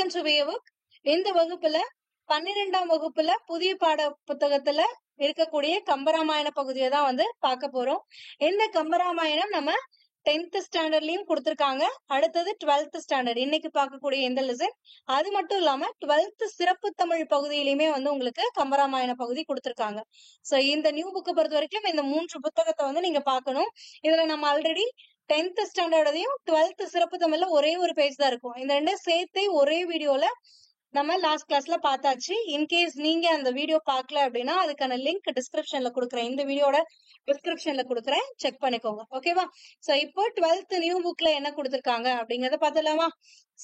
Welcome to வியவுக். இந்த வகுப்புல 12ஆம் வகுப்புல புதிய பாட புத்தகத்துல இருக்கக்கூடிய கம்பராமாயண பகுதியை தான் வந்து பார்க்க போறோம். இந்த கம்பராமாயணம் நம்ம 10th ஸ்டாண்டர்ட்லயும் கொடுத்திருக்காங்க. அடுத்தது 12th ஸ்டாண்டர்ட் இன்னைக்கு பார்க்கக்கூடிய இந்த லெசன். அது மட்டும் இல்லாம 12th சிறப்பு தமிழ் பகுதியிலுமே வந்து உங்களுக்கு கம்பராமாயண பகுதி கொடுத்திருக்காங்க. சோ இந்த நியூ புக்கை பொறுத்த வரைக்கும் இந்த 3 புத்தகத்தை வந்து நீங்க பார்க்கணும். இதுல நம்ம ஆல்ரெடி 10th ஸ்டாண்டர்டையும் 12th சிறப்பு தமிழ்ல ஒரே ஒரு பேஜ் தான் இருக்கும். இந்த ரெண்டும் சேர்த்து ஒரே வீடியோல நம்ம லாஸ்ட் கிளாஸ்ல பார்த்தாச்சு. இன்கேஸ் நீங்க அந்த வீடியோ பார்க்கல அப்படின்னா அதுக்கான லிங்க் டிஸ்கிரிப்ஷன்ல கொடுக்குறேன். இந்த வீடியோட டிஸ்கிரிப்ஷன்ல கொடுக்குறேன், செக் பண்ணிக்கோங்க. ஓகேவா? சோ இப்போ 12th நியூ புக்ல என்ன கொடுத்திருக்காங்க அப்படிங்கறத பார்த்துலாமா?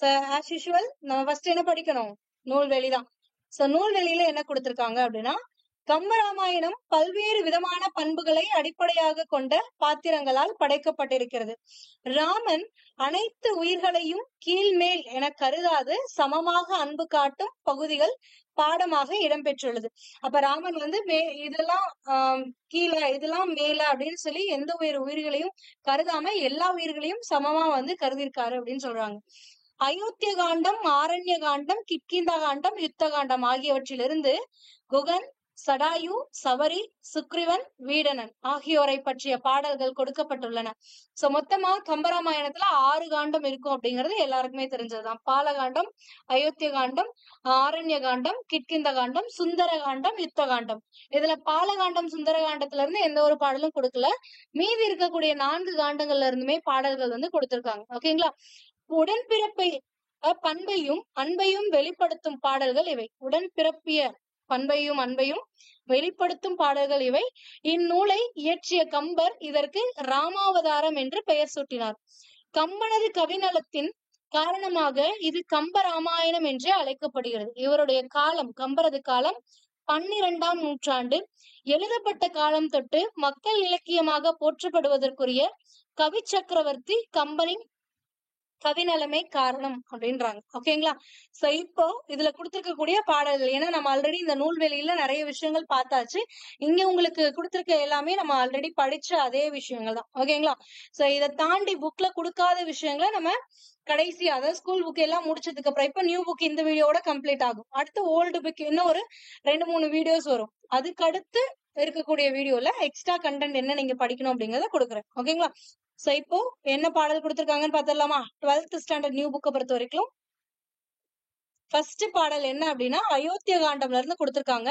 சோ ஆஸ் யூஷுவல் நம்ம ஃபர்ஸ்ட் என்ன படிக்கணும்? நூல்வெளி தான். சோ நூல்வெளியில என்ன கொடுத்திருக்காங்க அப்படின்னா, கம்பராமாயணம் பல்வேறு விதமான பண்புகளை அடிப்படையாக கொண்ட பாத்திரங்களால் படைக்கப்பட்டிருக்கிறது. ராமன் அனைத்து உயிர்களையும் கீழ்மேல் என கருதாது சமமாக அன்பு காட்டும் பகுதிகள் பாடமாக இடம்பெற்றுள்ளது. அப்ப ராமன் வந்து இதெல்லாம் கீழே இதெல்லாம் மேல அப்படின்னு சொல்லி எந்த உயிர்களையும் கருதாம எல்லா உயிர்களையும் சமமா வந்து கருதிருக்காரு அப்படின்னு சொல்றாங்க. அயோத்திய காண்டம், ஆரண்ய காண்டம், கிட்கிந்தா காண்டம், யுத்த காண்டம் ஆகியவற்றிலிருந்து குகன், சடாயு, சவரி, சுக்ரீவன், வீடணன் ஆகியோரை பற்றிய பாடல்கள் கொடுக்கப்பட்டுள்ளன. சோ மொத்தமா கம்பராமாயணத்துல 6 காண்டம் இருக்கும் அப்படிங்கிறது எல்லாருக்குமே தெரிஞ்சதுதான். பாலகாண்டம், அயோத்திய காண்டம், ஆரண்ய காண்டம், கிட்கிந்த காண்டம், சுந்தர காண்டம், யுத்த காண்டம். இதுல பாலகாண்டம், சுந்தர காண்டத்துல இருந்து எந்த ஒரு பாடலும் கொடுக்கல. மீதி இருக்கக்கூடிய 4 காண்டங்கள்ல இருந்துமே பாடல்கள் வந்து கொடுத்திருக்காங்க. ஓகேங்களா? உடன்பிறப்பை பண்பையும் அன்பையும் வெளிப்படுத்தும் பாடல்கள் இவை. உடன்பிறப்பிய பண்பையும் அன்பையும் வெளிப்படுத்தும் பாடல்கள் இவை. இந்நூலை இயற்றிய கம்பர் இதற்கு ராமாவதாரம் என்று பெயர் சூட்டினார். கம்பனது கவிநலத்தின் காரணமாக இது கம்பராமாயணம் என்றே அழைக்கப்படுகிறது. இவருடைய காலம், கம்பரது காலம் 12ஆம் நூற்றாண்டு. எழுதப்பட்ட காலம் தொட்டு மக்கள் இலக்கியமாக போற்றப்படுவதற்குரிய கவி சக்கரவர்த்தி கம்பனின் கவிநலமே காரணம் அப்படின்றாங்க. ஓகேங்களா? சோ இப்போ இதுல கொடுத்திருக்கக்கூடிய பாடல்கள், ஏன்னா நம்ம ஆல்ரெடி இந்த நூல்வெளியில நிறைய விஷயங்கள் பார்த்தாச்சு. இங்க உங்களுக்கு கொடுத்திருக்க எல்லாமே நம்ம ஆல்ரெடி படிச்ச அதே விஷயங்கள் தான். ஓகேங்களா? சோ இதை தாண்டி புக்ல கொடுக்காத விஷயங்களை நம்ம கடைசி, அதாவது ஸ்கூல் புக் எல்லாம் முடிச்சதுக்கு அப்புறம் இப்ப நியூ புக் இந்த வீடியோட கம்ப்ளீட் ஆகும். அடுத்து ஓல்டு புக் இன்னும் ஒரு 2-3 வீடியோஸ் வரும். அதுக்கு அடுத்து இருக்கக்கூடிய வீடியோல எக்ஸ்ட்ரா கண்டென்ட் என்ன நீங்க படிக்கணும் அப்படிங்கறத கொடுக்குறேன். ஓகேங்களா? சோ இப்போ என்ன பாடல் கொடுத்திருக்காங்கன்னு பாத்திரலாமா? 12th ஸ்டாண்டர்ட் நியூ புக்கை பொறுத்த வரைக்கும் ஃபர்ஸ்ட் பாடல் என்ன அப்படின்னா அயோத்திய காண்டம்ல இருந்து கொடுத்திருக்காங்க.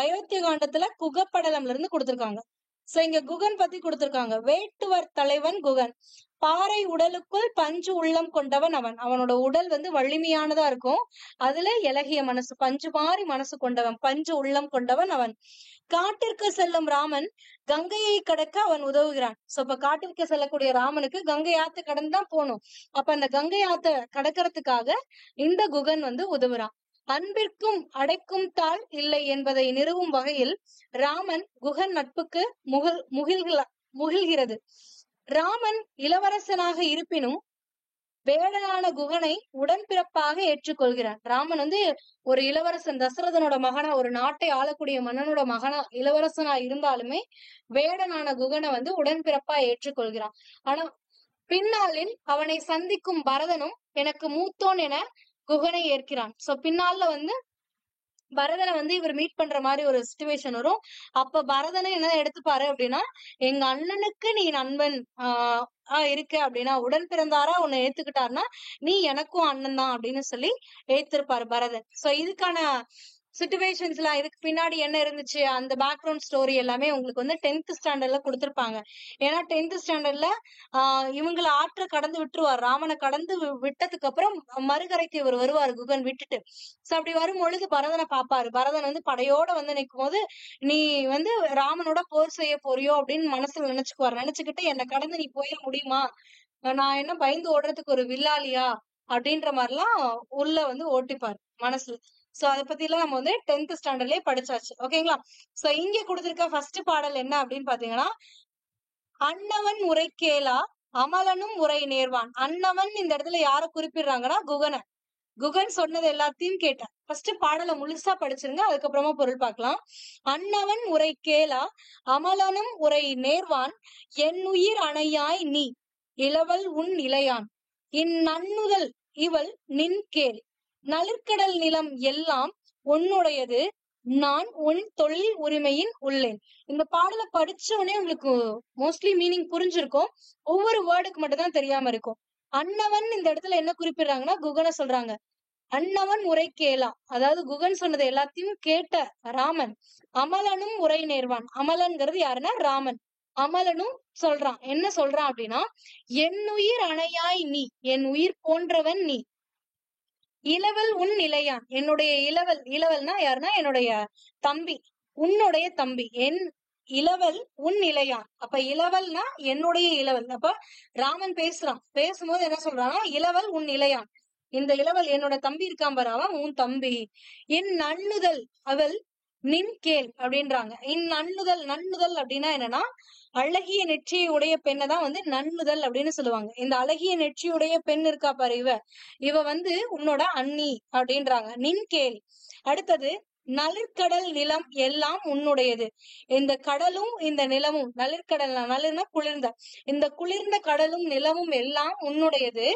அயோத்திய காண்டத்துல குகப்படலம்ல இருந்து கொடுத்திருக்காங்க. சோ இங்க குகன் பத்தி கொடுத்திருக்காங்க. வேட்டுவர் தலைவன் குகன். பாறை உடலுக்குள் பஞ்சு உள்ளம் கொண்டவன் அவன். அவனோட உடல் வந்து வலிமையானதா இருக்கும். அதுல இலகிய மனசு, பஞ்சு மாறி மனசு கொண்டவன், பஞ்சு உள்ளம் கொண்டவன் அவன். காட்டிற்கு செல்லும் ராமன் கங்கையை கடக்க அவன் உதவுகிறான். சோ இப்ப காட்டிற்கு செல்லக்கூடிய ராமனுக்கு கங்கை ஆத்து கடந்து தான் போகணும். அப்ப அந்த கங்கை ஆத்த கடக்கிறதுக்காக இந்த குகன் வந்து உதவுறான். அன்பிற்கும் அடைக்கும் தாள் இல்லை என்பதை நிறுவும் வகையில் ராமன் குகன் நட்புக்கு முகில்கிறது. ராமன் இளவரசனாக இருப்பினும் வேடனான குகனை உடன்பிறப்பாக ஏற்றுக்கொள்கிறான். ராமன் வந்து ஒரு இளவரசன், தசரதனோட மகனா, ஒரு நாட்டை ஆளக்கூடிய மன்னனோட மகனா, இளவரசனா இருந்தாலுமே வேடனான குகனை வந்து உடன்பிறப்பா ஏற்றுக்கொள்கிறான். ஆனா பின்னாளில் அவனை சந்திக்கும் பரதனும் எனக்கு மூத்தோன் என குகனை ஏற்கிறான். சோ பின்னால வந்து பரதனை வந்து இவர் மீட் பண்ற மாதிரி ஒரு சிச்சுவேஷன் வரும். அப்ப பரதனை என்ன எடுத்துப்பாரு அப்படின்னா, எங்க அண்ணனுக்கு நீ நண்பன் இருக்க அப்படின்னா, உடன் பிறந்தாரா உன்னை ஏத்துக்கிட்டாருன்னா நீ எனக்கும் அண்ணன் தான் அப்படின்னு சொல்லி ஏத்திருப்பாரு பரதன். சோ இதுக்கான சிச்சுவேஷன்ஸ் எல்லாம், இதுக்கு பின்னாடி என்ன இருந்துச்சு, அந்த பேக்ரவுண்ட் ஸ்டோரி எல்லாமே உங்களுக்கு வந்து 10th ஸ்டாண்டர்ட்ல கொடுத்திருப்பாங்க. ஏன்னா 10th ஸ்டாண்டர்ட்ல இவங்களை ஆற்ற கடந்து விட்டுருவார். ராமனை கடந்து விட்டதுக்கு அப்புறம் மறுகரைக்கு இவர் வருவார், குகன் விட்டுட்டு. சோ அப்படி வரும் பொழுது பரதனை பாப்பாரு. பரதன் வந்து படையோட வந்து நிற்கும் போது, நீ வந்து ராமனோட போர் செய்ய போறியோ அப்படின்னு மனசுல நினைச்சுக்குவார். நினைச்சுக்கிட்டு என்னை கடந்து நீ போயிட முடியுமா, நான் என்ன பயந்து ஓடுறதுக்கு ஒரு வில்லாலியா அப்படின்ற மாதிரிலாம் உள்ள வந்து ஓட்டிப்பாரு மனசுல. சோ அதை பத்தி எல்லாம் நம்ம வந்து 10th ஸ்டாண்டர்ட்லயே படிச்சாச்சு. ஓகேங்களா? சோ இங்க கொடுத்திருக்க ஃபர்ஸ்ட் பாடல் என்ன அப்படின்னு பாத்தீங்கன்னா, அன்னவன் உரை கேளா அமலனும் உரை நேர்வான். அன்னவன் இந்த இடத்துல யார குறிப்பிடுறாங்கன்னா குகனை. குகன் சொன்னது எல்லாத்தையும் கேட்டேன். ஃபர்ஸ்ட் பாடலை முழுசா படிச்சிருங்க, அதுக்கப்புறமா பொருள் பார்க்கலாம். அன்னவன் உரை கேளா அமலனும் உரை நேர்வான், என் உயிர் அணையாய் நீ இளவல் உன் இளையான், இந்நன்னுதல் இவள் நின் கேள், நளிர்கடல் நிலம் எல்லாம் உன்னுடையது, நான் உன் தொழில் உரிமையின் உள்ளேன். இந்த பாடலை படிச்ச உடனே உங்களுக்கு மோஸ்ட்லி மீனிங் புரிஞ்சிருக்கும். ஒவ்வொரு வேர்டுக்கு மட்டும் தான் தெரியாம இருக்கும். அன்னவன் இந்த இடத்துல என்ன குறிப்பிடுறாங்கன்னா குகனை சொல்றாங்க. அன்னவன் உரை கேளா, அதாவது குகன் சொன்னது எல்லாத்தையும் கேட்ட ராமன். அமலனும் உரை நேர்வான். அமலன்கிறது யாருன்னா ராமன். அமலனும் சொல்றான், என்ன சொல்றான் அப்படின்னா, என்னுயிர் அணையாய் நீ, என் உயிர் போன்றவன் நீ. இளவல் உன் நிலையான், என்னுடைய இளவல், இளவல்னா யாருன்னா என்னுடைய தம்பி, உன்னுடைய தம்பி. என் இளவல் உன் நிலையான். அப்ப இளவல்னா என்னுடைய இளவல். அப்ப ராமன் பேசுறான், பேசும்போது என்ன சொல்றான்னா, இளவல் உன் நிலையான். இந்த இளவல் என்னோட தம்பி இருக்கான் பாரு, அவன் உன் தம்பி. என் நண்ணுதல் அவள் நின் கேள் அப்படின்றாங்க. நண்ணுதல், நண்ணுதல் அப்படின்னா என்னன்னா, அழகிய நெற்றியை உடைய பெண்ணை தான் வந்து நண்ணுதல் அப்படின்னு சொல்லுவாங்க. இந்த அழகிய நெற்றியுடைய பெண் இருக்கா பாரு, இவ வந்து உன்னோட அண்ணி அப்படின்றாங்க. நின் கேள். அடுத்தது, நளிர்கடல் நிலம் எல்லாம் உன்னுடையது. இந்த கடலும் இந்த நிலமும், நளிர்கடல், நளிர்னா குளிர்ந்த, இந்த குளிர்ந்த கடலும் நிலமும் எல்லாம் உன்னுடையது.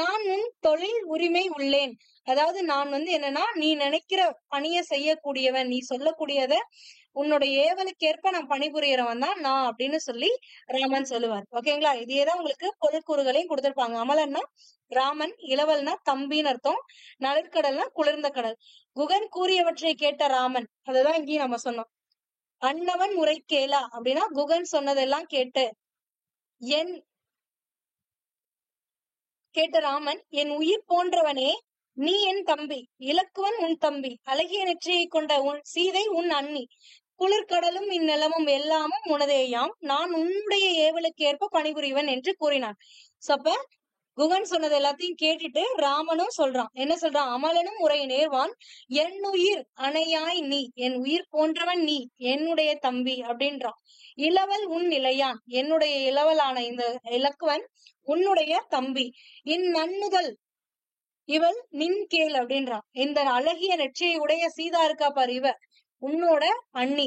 நான் உன் தொழில் உரிமை உள்ளேன். அதாவது நான் வந்து என்னன்னா, நீ நினைக்கிற பணிய செய்யக்கூடியவன், நீ சொல்லக்கூடியத உன்னோட ஏவலுக்கேற்ப நான் பணிபுரியறவன் தான் நான் அப்படின்னு சொல்லி ராமன் சொல்லுவார். ஓகேங்களா? இதேதான் உங்களுக்கு பொருட்கூறுகளையும் கொடுத்திருப்பாங்க. அமலன்னா ராமன், இளவல்னா தம்பின்னு அர்த்தம், நளிர்கடல்னா குளிர்ந்த கடல். குகன் கூறியவற்றை கேட்ட ராமன், அதுதான் இங்கேயும் நம்ம சொன்னோம். அன்னவன் உரை கேளா அப்படின்னா குகன் சொன்னதெல்லாம் கேட்டு கேட்ட ராமன், என் உயிர் போன்றவனே நீ என் தம்பி, இலக்குவன் உன் தம்பி, அழகிய நெற்றியை கொண்ட உன் சீதை உன் அண்ணி, குளிர்கடலும் இந்நிலமும் எல்லாமும் உனதேயாம், நான் உன்னுடைய ஏவலுக்கு ஏற்ப பணிபுரிவன் என்று கூறினான். அப்ப குகன் சொன்னது எல்லாத்தையும் கேட்டுட்டு ராமனும் சொல்றான், என்ன சொல்றான், அமலனும் உரை நேர்வான், என் உயிர் அணையாய் நீ, என் உயிர் போன்றவன் நீ, என்னுடைய தம்பி அப்படின்றான். இளவல் உன் நிலையான், என்னுடைய இளவலான இந்த இலக்குவன் உன்னுடைய தம்பி. நண்ணுதல் இவள் நின் கேள் அப்படின்றான். இந்த அழகிய நெற்றியை உடைய சீதா இருக்கா பாரு, இவ உன்னோட அண்ணி.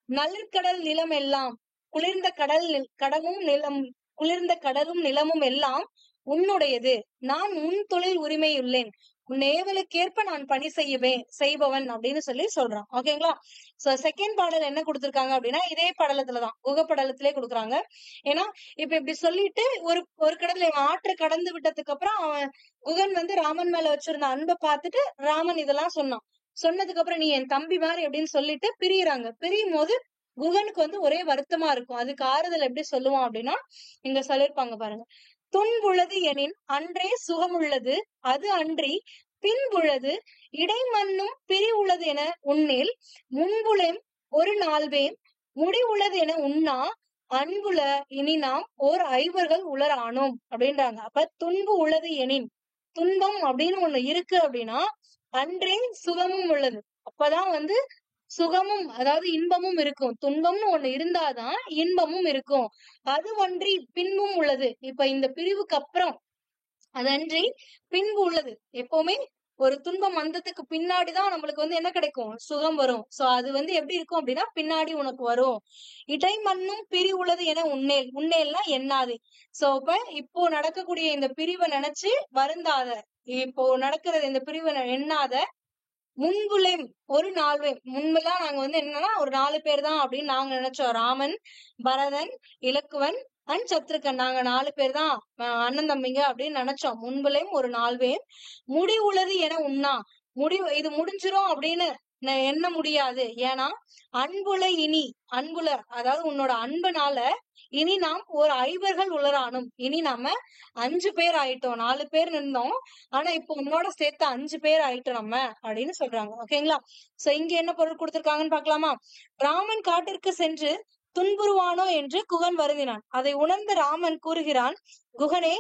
நளிர்கடல் நிலம் எல்லாம், குளிர்ந்த கடலும் நிலம், குளிர்ந்த கடலும் நிலமும் எல்லாம் உன்னுடையது. நான் உன் தொழில் உரிமை உள்ளேன், உன் ஏவலுக்கேற்ப நான் பணி செய்பவன் அப்படின்னு சொல்லி சொல்றான். ஓகேங்களா? சோ செகண்ட் பாடல் என்ன கொடுத்திருக்காங்க அப்படின்னா, இதே படலத்துலதான், குக படலத்திலே கொடுக்குறாங்க. ஏன்னா இப்ப இப்படி சொல்லிட்டு ஒரு கடல்ல ஆற்றை கடந்து விட்டதுக்கு அப்புறம் அவன் குகன் வந்து ராமன் மேல வச்சிருந்த அன்பை பார்த்துட்டு ராமன் இதெல்லாம் சொன்னான். சொன்னதுக்கு அப்புறம் நீ என் தம்பி மாதிரி அப்படின்னு சொல்லிட்டு பிரியுறாங்க. பிரியும் போது குகனுக்கு வந்து ஒரே வருத்தமா இருக்கும். அதுக்கு ஆறுதல் எப்படி சொல்லுவான் அப்படின்னா, இங்க சொல்லிருப்பாங்க பாருங்க. துன்புள்ளது எனின் அன்றே சுகமுள்ளது, அது அன்றி பின்புள்ளது இடைமண்ணும் பிரிவுள்ளது என உன்னேல், முன்புலேம் ஒரு நாள்வேம் முடிவுள்ளது என உண்ணா, அன்புல இனி நாம் ஓர் ஐவர்கள் உளரானோம் அப்படின்றாங்க. அப்ப துன்பு உள்ளது எனின், துன்பம் அப்படின்னு ஒண்ணு இருக்கு அப்படின்னா அன்றே சுகமும் உள்ளது. அப்பதான் வந்து சுகமும், அதாவது இன்பமும் இருக்கும். துன்பம்னு ஒண்ணு இருந்தாதான் இன்பமும் இருக்கும். அதுவன்றி பின்பும் உள்ளது. இப்ப இந்த பிரிவுக்கு அப்புறம் அதன்றி பின்பு உள்ளது. எப்பவுமே ஒரு துன்பம் வந்ததுக்கு பின்னாடிதான் நம்மளுக்கு வந்து என்ன கிடைக்கும், சுகம் வரும். சோ அது வந்து எப்படி இருக்கும் அப்படின்னா பின்னாடி உனக்கு வரும். இடைமண்ணும் பிரிவுள்ளது என உன்னேல், உன்னேல்னா எண்ணாது. சோ இப்ப இப்போ நடக்கக்கூடிய இந்த பிரிவை நினைச்சு வருந்தாத, இப்போ நடக்கிறது இந்த பிரிவை எண்ணாத. முன்புலேம் ஒரு நாள்வேம், முன்பெல்லாம் நாங்க வந்து என்னன்னா ஒரு 4 பேர் தான் அப்படின்னு நாங்க நினைச்சோம். ராமன், பரதன், இலக்குவன் அண்ட் சத்ருகன், நாங்க 4 பேர் தான் அண்ணன் தம்பிங்க அப்படின்னு நினைச்சோம். முன்புலேயும் ஒரு நாள்வேம் முடிவுள்ளது என உண்ணா, முடிவு இது முடிஞ்சிரும் அப்படின்னு எண்ண முடியாது. ஏன்னா அன்புல இனி, அன்புல அதாவது உன்னோட அன்புனால இனி நாம் ஒரு ஐவர்கள் உளரானும், இனி நாம 5 பேர் ஆயிட்டோம். 4 பேர் இருந்தோம், ஆனா இப்போ உன்னோட சேர்த்து 5 பேர் ஆயிட்டோம் நம்ம அப்படின்னு சொல்றாங்க. ஓகேங்களா? சோ இங்க என்ன பொருள் கொடுத்திருக்காங்கன்னு பாக்கலாமா? ராமன் காட்டிற்கு சென்று துன்புறுவானோ என்று குகன் வருந்தினான். அதை உணர்ந்த ராமன் கூறுகிறான், குகனே,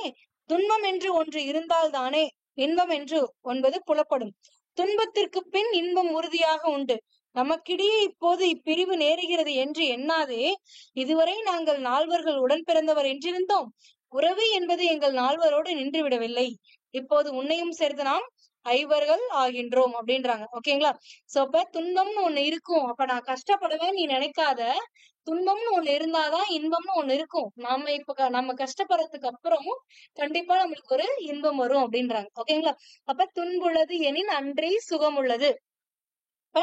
துன்பம் என்று ஒன்று இருந்தால் தானே இன்பம் என்று ஒன்பது புலப்படும். துன்பத்திற்கு பின் இன்பம் உறுதியாக உண்டு. நமக்கிடையே இப்போது இப்பிரிவு நேருகிறது என்று எண்ணாதே. இதுவரை நாங்கள் 4வர்கள் உடன் பிறந்தவர் என்றிருந்தோம். உறவு என்பது எங்கள் 4வரோடு நின்று விடவில்லை. இப்போது உன்னையும் சேர்த்து நாம் ஐவர்கள் ஆகின்றோம் அப்படின்றாங்க. ஓகேங்களா? சோ அப்ப துன்பம்னு ஒண்ணு இருக்கும். அப்ப நான் கஷ்டப்படுவேன் நீ நினைக்காத. துன்பம்னு ஒண்ணு இருந்தாதான் இன்பம்னு ஒண்ணு இருக்கும். நாம இப்ப நம்ம கஷ்டப்படுறதுக்கு அப்புறம் கண்டிப்பா நம்மளுக்கு ஒரு இன்பம் வரும் அப்படின்றாங்க. ஓகேங்களா? அப்ப துன்புள்ளது எனின் அன்றே சுகம் உள்ளது. அப்ப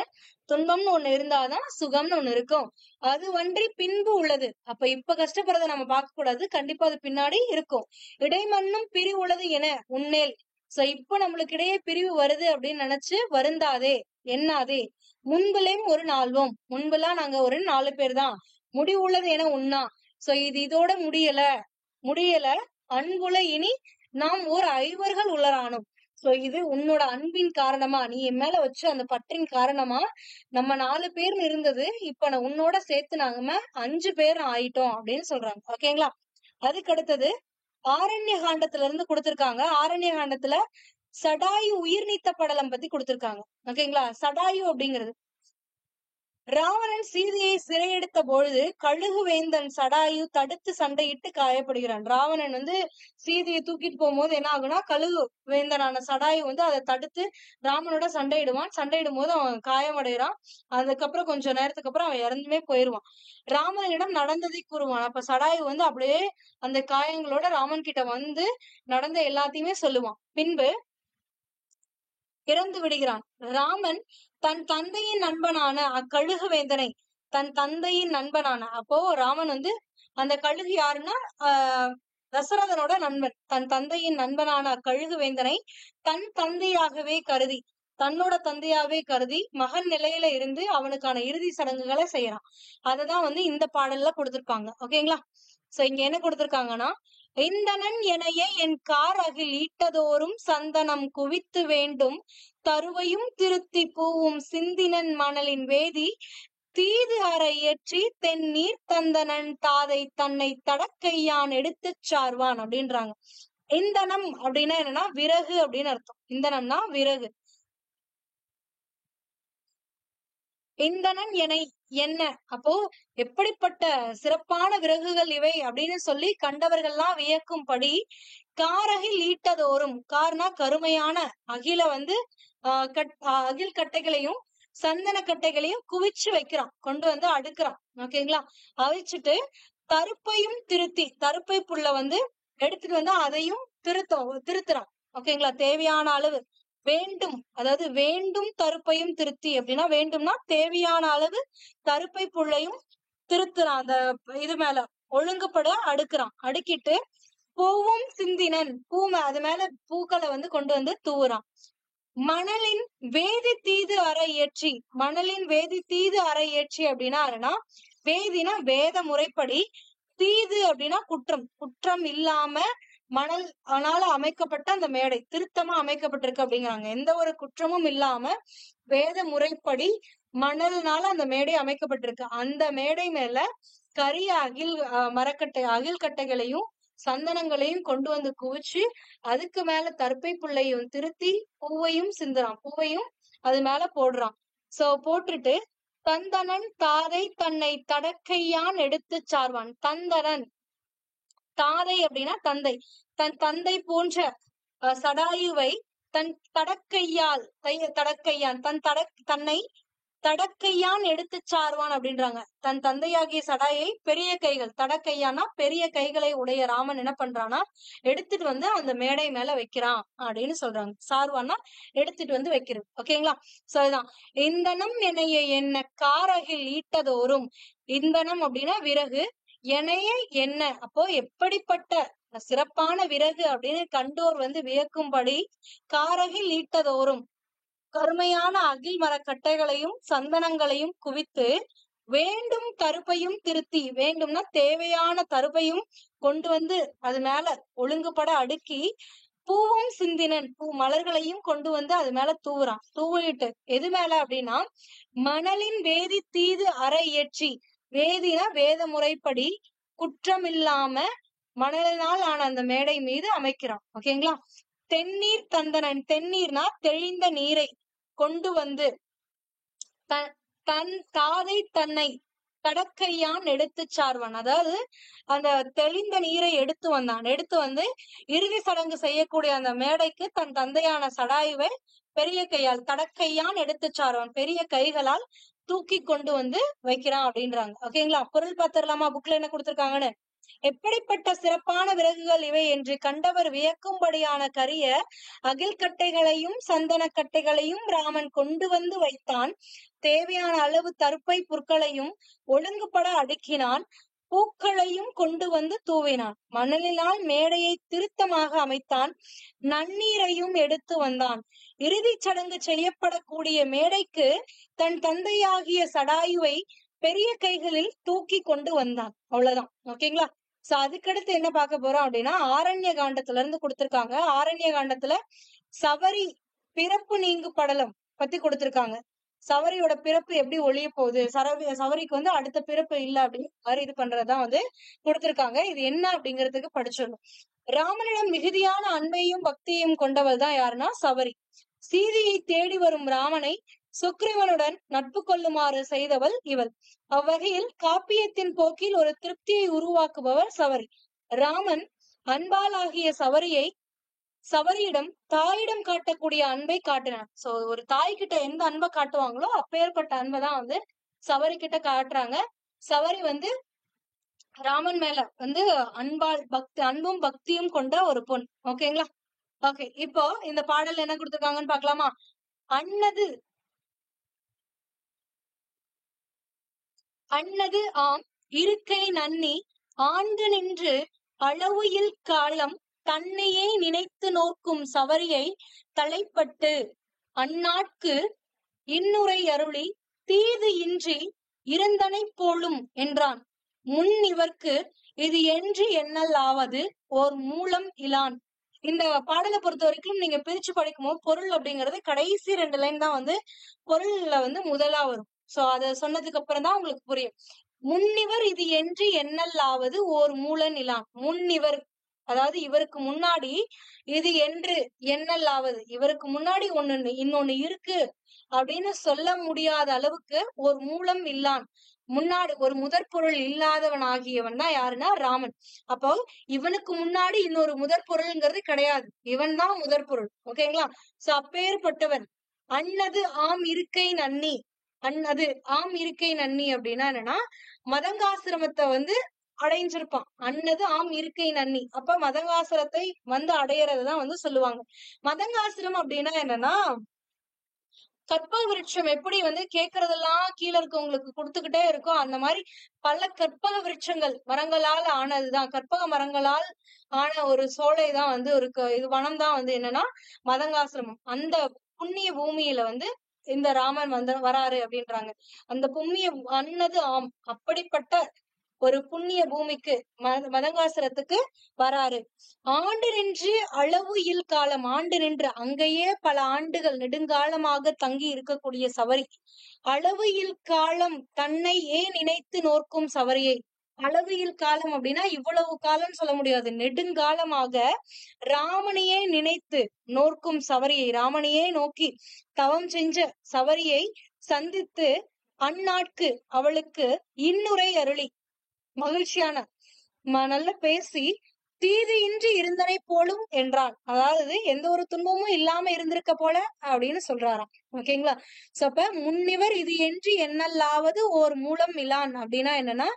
துன்பம்னு ஒண்ணு இருந்தாதான் சுகம்னு ஒண்ணு இருக்கும். அது ஒன்றி பின்பு உள்ளது. அப்ப இப்ப கஷ்டப்படுறத நம்ம பார்க்க கூடாது. கண்டிப்பா அது பின்னாடி இருக்கும். இடைமண்ணும் பிரிவு உள்ளது என உன்னேல். சோ இப்ப நம்மளுக்கு இடையே பிரிவு வருது அப்படின்னு நினைச்சு வருந்தாதே, எண்ணாதே. முன்புலேயும் ஒரு நாள்வோம். முன்பெல்லாம் நாங்க ஒரு 4 பேர் தான். முடிவுள்ளது என உண்ணா. சோ இது இதோட முடியல. அன்புல இனி நாம் ஓர் ஐவர்கள் உளரானோம். சோ இது உன்னோட அன்பின் காரணமா, நீ என் மேல வச்ச அந்த பற்றின் காரணமா நம்ம 4 பேர்னு இருந்தது. இப்ப நான் உன்னோட சேர்த்து நாங்க 5 பேர் ஆயிட்டோம் அப்படின்னு சொல்றாங்க. ஓகேங்களா? அதுக்கு அடுத்தது ஆரண்ய காண்டத்துல இருந்து கொடுத்திருக்காங்க. ஆரண்ய காண்டத்துல சடாயு உயிர் நீத்த படலம் பத்தி கொடுத்திருக்காங்க. ஓகேங்களா? சடாயு அப்படிங்கிறது ராவணன் சீதையை சிறையெடுத்த பொழுது கழுகு வேந்தன் சடாயு தடுத்து சண்டையிட்டு காயப்படுகிறான். ராவணன் வந்து சீதையை தூக்கிட்டு போகும்போது என்ன ஆகுனா, கழுகு வேந்தனான சடாயு வந்து அதை தடுத்து ராமனோட சண்டையிடுவான். சண்டையிடும் போது அவன் காயமடைகிறான். அதுக்கப்புறம் கொஞ்ச நேரத்துக்கு அப்புறம் அவன் இறந்துமே போயிருவான். ராமனிடம் நடந்ததை கூறுவான். அப்ப சடாயு வந்து அப்படியே அந்த காயங்களோட ராமன் கிட்ட வந்து நடந்த எல்லாத்தையுமே சொல்லுவான். பின்பு இறந்து விடுகிறான். ராமன் தன் தந்தையின் நண்பனான அக்கழுகு வேந்தனை அப்போ ராமன் வந்து அந்த கழுகு யாருன்னா தசரதனோட நண்பன். தன் தந்தையின் நண்பனான அக்கழுகு வேந்தனை தன் தந்தையாகவே கருதி, தன்னோட தந்தையாவே கருதி மகன் நிலையில இருந்து அவனுக்கான இறுதி சடங்குகளை செய்யறான். அததான் வந்து இந்த பாடல்ல கொடுத்திருப்பாங்க. ஓகேங்களா? சோ இங்க என்ன கொடுத்திருக்காங்கன்னா, இந்தனன் எனைய என் கார் அகில் ஈட்டதோறும் சந்தனம் குவித்து வேண்டும் தருவையும் திருத்தி பூவும் சிந்தினன் மணலின் வேதி தீது அற இயற்றி தென்னீர் தந்தனன் தாதை தன்னை தடக்கையான் எடுத்துச் சார்வான் அப்படின்றாங்க. இந்தனம் அப்படின்னா என்னன்னா விறகு அப்படின்னு அர்த்தம். இந்தனம்னா விறகு. இந்தனன் என்ன அப்போ எப்படிப்பட்ட சிறப்பான விறகுகள் இவை அப்படின்னு சொல்லி கண்டவர்கள்லாம் வியக்கும்படி காரகில் ஈட்டதோறும், கார்னா கருமையான அகில வந்து அகில் கட்டைகளையும் சந்தன கட்டைகளையும் குவிச்சு வைக்கிறான், கொண்டு வந்து அடுக்குறான். ஓகேங்களா? அவிச்சிட்டு தருப்பையும் திருத்தி, தருப்பை புல்ல வந்து எடுத்துட்டு வந்து அதையும் திருத்துறான். ஓகேங்களா? தேவையான அளவு வேண்டும், அதாவது வேண்டும் தருப்பையும் திருத்தி அப்படின்னா வேண்டும்னா தேவையான அளவு தருப்பை புள்ளையும் திருத்துறான். அந்த இது மேல ஒழுங்குபட அடுக்குறான். அடுக்கிட்டு பூவும் சிந்தினன், அது மேல பூக்களை வந்து கொண்டு வந்து தூவுறான். மணலின் வேதி தீது அறை ஏற்றி, மணலின் வேதி தீது அறை ஏற்றி அப்படின்னா வேதினா வேத முறைப்படி, தீது அப்படின்னா குற்றம் இல்லாம மணல்னால அமைக்கப்பட்ட அந்த மேடை திருத்தமா அமைக்கப்பட்டிருக்கு அப்படிங்கிறாங்க. எந்த ஒரு குற்றமும் இல்லாம வேத முறைப்படி மணல்னால அந்த மேடை அமைக்கப்பட்டிருக்கு. அந்த மேடை மேல கரிய அகில் கட்டைகளையும் சந்தனங்களையும் கொண்டு வந்து குவிச்சு அதுக்கு மேல தர்ப்பை புள்ளையும் திருத்தி பூவையும் சிந்துறான். பூவையும் அது மேல போடுறான். சோ போட்டுட்டு தந்தனன் தாதை தன்னை தடக்கையான் எடுத்து சார்வான். தந்தனன் தாதை அப்படின்னா தந்தை. தன் தந்தை போன்ற சடாயுவை தன் தடக்கையான் தன்னை தடக்கையான் எடுத்து சார்வான் அப்படின்றாங்க. தன் தந்தையாகிய சடாயை பெரிய கைகள், தடக்கையானா பெரிய கைகளை உடைய ராமன் என்ன பண்றான்னா எடுத்துட்டு வந்து அந்த மேடை மேல வைக்கிறான் அப்படின்னு சொல்றாங்க. சார்வான்னா எடுத்துட்டு வந்து வைக்கிறது. ஓகேங்களா? சோ இதுதான் இந்தனம் என்ன காரகில் ஈட்டதோறும். இந்தனம் அப்படின்னா விறகு, என்ன அப்போ எப்படிப்பட்ட சிறப்பான விறகு அப்படின்னு கண்டோர் வந்து வியக்கும்படி காரகில் ஈட்டதோறும் கருமையான அகில் மரக்கட்டைகளையும் சந்தனங்களையும் குவித்து வேண்டும் தருப்பையும் திருத்தி, வேண்டும்னா தேவையான தருப்பையும் கொண்டு வந்து அது மேல ஒழுங்குபட அடுக்கி பூவும் சிந்தினன், மலர்களையும் கொண்டு வந்து அது மேல தூவுறான். தூவிட்டு எது மேல அப்படின்னா மணலின் வேதி தீது அறை ஏற்றி, வேதினா வேத முறைப்படி குற்றம் இல்லாம மணலினால் ஆன அந்த மேடை மீது அமைக்கிறான். ஓகேங்களா? தென்னீர் தந்தனன், தென்னீர்னா தெளிந்த நீரை கொண்டு வந்து தன் தாதை தன்னை கடற்கையான் எடுத்து சார்வான். அதாவது அந்த தெளிந்த நீரை எடுத்து வந்தான். எடுத்து வந்து இறுதி சடங்கு செய்யக்கூடிய அந்த மேடைக்கு தன் தந்தையான சடாயுவை பெரிய கையால் கடற்கையான் எடுத்து சார்வான், பெரிய கைகளால் தூக்கி கொண்டு வந்து வைக்கிறான் அப்படின்றாங்க. ஓகேங்களா? பொருள் பார்த்துடலாமா? புக்ல என்ன கொடுத்திருக்காங்கன்னு. எப்படிப்பட்ட சிறப்பான விறகுகள் இவை என்று கண்டவர் வியக்கும்படியான கரிய அகில் கட்டைகளையும் சந்தன கட்டைகளையும் ராமன் கொண்டு வந்து வைத்தான். தேவையான அளவு தருப்பை புற்களையும் ஒழுங்குபட அடுக்கினான். பூக்களையும் கொண்டு வந்து தூவினான். மணலினால் மேடையை திருத்தமாக அமைத்தான். நன்னீரையும் எடுத்து வந்தான். இறுதிச் சடங்கு செய்யப்படக்கூடிய மேடைக்கு தன் தந்தையாகிய சடாயுவை பெரிய கைகளில் தூக்கி கொண்டு வந்தான். அவ்வளவுதான். ஓகேங்களா? சோ அதுக்கடுத்து என்ன பார்க்க போறோம் அப்படின்னா, ஆரண்ய காண்டத்துல இருந்து கொடுத்திருக்காங்க. ஆரண்ய காண்டத்துல சவரி பிறப்பு நீங்கு படலம் பத்தி கொடுத்திருக்காங்க. சவரியோட பிறப்பு எப்படி ஒழிய போகுது, சவரிக்கு வந்து அடுத்த பிறப்பு இல்ல அப்படின்னு மாதிரி இது பண்றதுதான் வந்து கொடுத்திருக்காங்க. இது என்ன அப்படிங்கிறதுக்கு படிச்சிடணும். ராமனிடம் மிகுதியான அன்பையும் பக்தியையும் கொண்டவள் தான் யாருன்னா சவரி. சீதையை தேடி வரும் ராமனை சுக்ரீவனுடன் நட்பு கொள்ளுமாறு செய்தவள் இவள். அவ்வகையில் காப்பியத்தின் போக்கில் ஒரு திருப்தியை உருவாக்குபவர் சவரி. ராமன் அன்பால் ஆகிய சவரியிடம் தாயிடம் காட்டக்கூடிய அன்பை காட்டினான். சோ ஒரு தாய் கிட்ட எந்த அன்பை காட்டுவாங்களோ அப்பேற்பட்ட அன்பை தான் வந்து சவரி கிட்ட காட்டுறாங்க. சவரி வந்து ராமன் மேல வந்து அன்பும் பக்தியும் கொண்ட ஒரு பொண். ஓகேங்களா? ஓகே, இப்போ இந்த பாடல் என்ன கொடுத்திருக்காங்கன்னு பாக்கலாமா? அன்னது ஆம் இருக்கை நன்னி ஆண்டு நின்று அளவுயில் காலம் தன்னையே நினைத்து நோக்கும் சவரியை தலைப்பட்டு அந்நாட்கு இன்னுரை அருளி தீது இன்றி இருந்தனை போலும் என்றான். முன் இவர்க்கு இது என்று எண்ணல் ஆவது ஓர் மூலம் இலான். இந்த பாடலை பொறுத்த வரைக்கும் நீங்க பிரிச்சு படிக்கும்போது பொருள் அப்படிங்கறது கடைசி 2 லைன் தான் வந்து பொருள்ல வந்து முதலா வரும். சோ அத சொன்னதுக்கு அப்புறம் தான் உங்களுக்கு புரியும். முன்னிவர் இது என்று எண்ணல் ஆவது ஓர் மூலன் இலான். முன்னிவர் அதாவது இவருக்கு முன்னாடி, இது என்று எண்ணல் ஆவது இவருக்கு முன்னாடி இன்னொன்னு இருக்கு அப்படின்னு சொல்ல முடியாத அளவுக்கு ஒரு மூலம் இல்லான், முன்னாடி ஒரு முதற் பொருள் இல்லாதவன் ஆகியவன் தான் யாருன்னா ராமன். அப்போ இவனுக்கு முன்னாடி இன்னொரு முதற் பொருள்ங்கிறது கிடையாது, இவன் தான் முதற் பொருள். ஓகேங்களா? சோ அப்பேற்பட்டவன். அன்னது ஆம் இருக்கை நன்னி. அன்னது ஆம் இருக்கை நன்னி அப்படின்னா என்னன்னா, மதங்காசிரமத்தை வந்து அடைஞ்சிருப்பான். அன்னது ஆம் இருக்கை நன்னி. அப்ப மதங்காசிரத்தை வந்து அடையறதுதான் வந்து சொல்லுவாங்க. மதங்காசிரம் அப்படின்னா என்னன்னா, கற்பக விருட்சம் எப்படி வந்து கேட்கறதெல்லாம் கீழே இருக்கவங்களுக்கு கொடுத்துக்கிட்டே இருக்கும், அந்த மாதிரி பல கற்பக விருட்சங்கள் மரங்களால் ஆனதுதான், கற்பக மரங்களால் ஆன ஒரு சோலைதான் வந்து ஒரு இது வனம் தான் வந்து என்னன்னா மதங்காசிரமம். அந்த புண்ணிய பூமியில வந்து இந்த ராமன் வந்து வராரு அப்படின்றாங்க. அந்த புண்ணிய அன்னது ஆம் அப்படிப்பட்ட ஒரு புண்ணிய பூமிக்கு மதங்காசுரத்துக்கு வராரு. ஆண்டு நின்று அளவு இல் காலம். ஆண்டு நின்று அங்கேயே பல ஆண்டுகள் நெடுங்காலமாக தங்கி இருக்கக்கூடிய சவரி. அளவு இல் காலம் தன்னை ஏன் நினைத்து நோக்கும் சவரியை. அளவு இல் காலம் அப்படின்னா இவ்வளவு காலம் சொல்ல முடியாது, நெடுங்காலமாக ராமனையே நினைத்து நோக்கும் சவரியை, ராமனையே நோக்கி தவம் செஞ்ச சவரியை சந்தித்து அந்நாட்கு அவளுக்கு இன்னுரை அருளி மகிழ்ச்சியான நல்ல பேசி தீது இன்றி இருந்தனை போலும் என்றான். அதாவது எந்த ஒரு துன்பமும் இல்லாம இருந்திருக்க போல அப்படின்னு சொல்றாராம். ஓகேங்களா? சோ அப்ப முன்னிவர் இது என்று எண்ணல்லாவது ஓர் மூலம் இலான் அப்படின்னா என்னன்னா,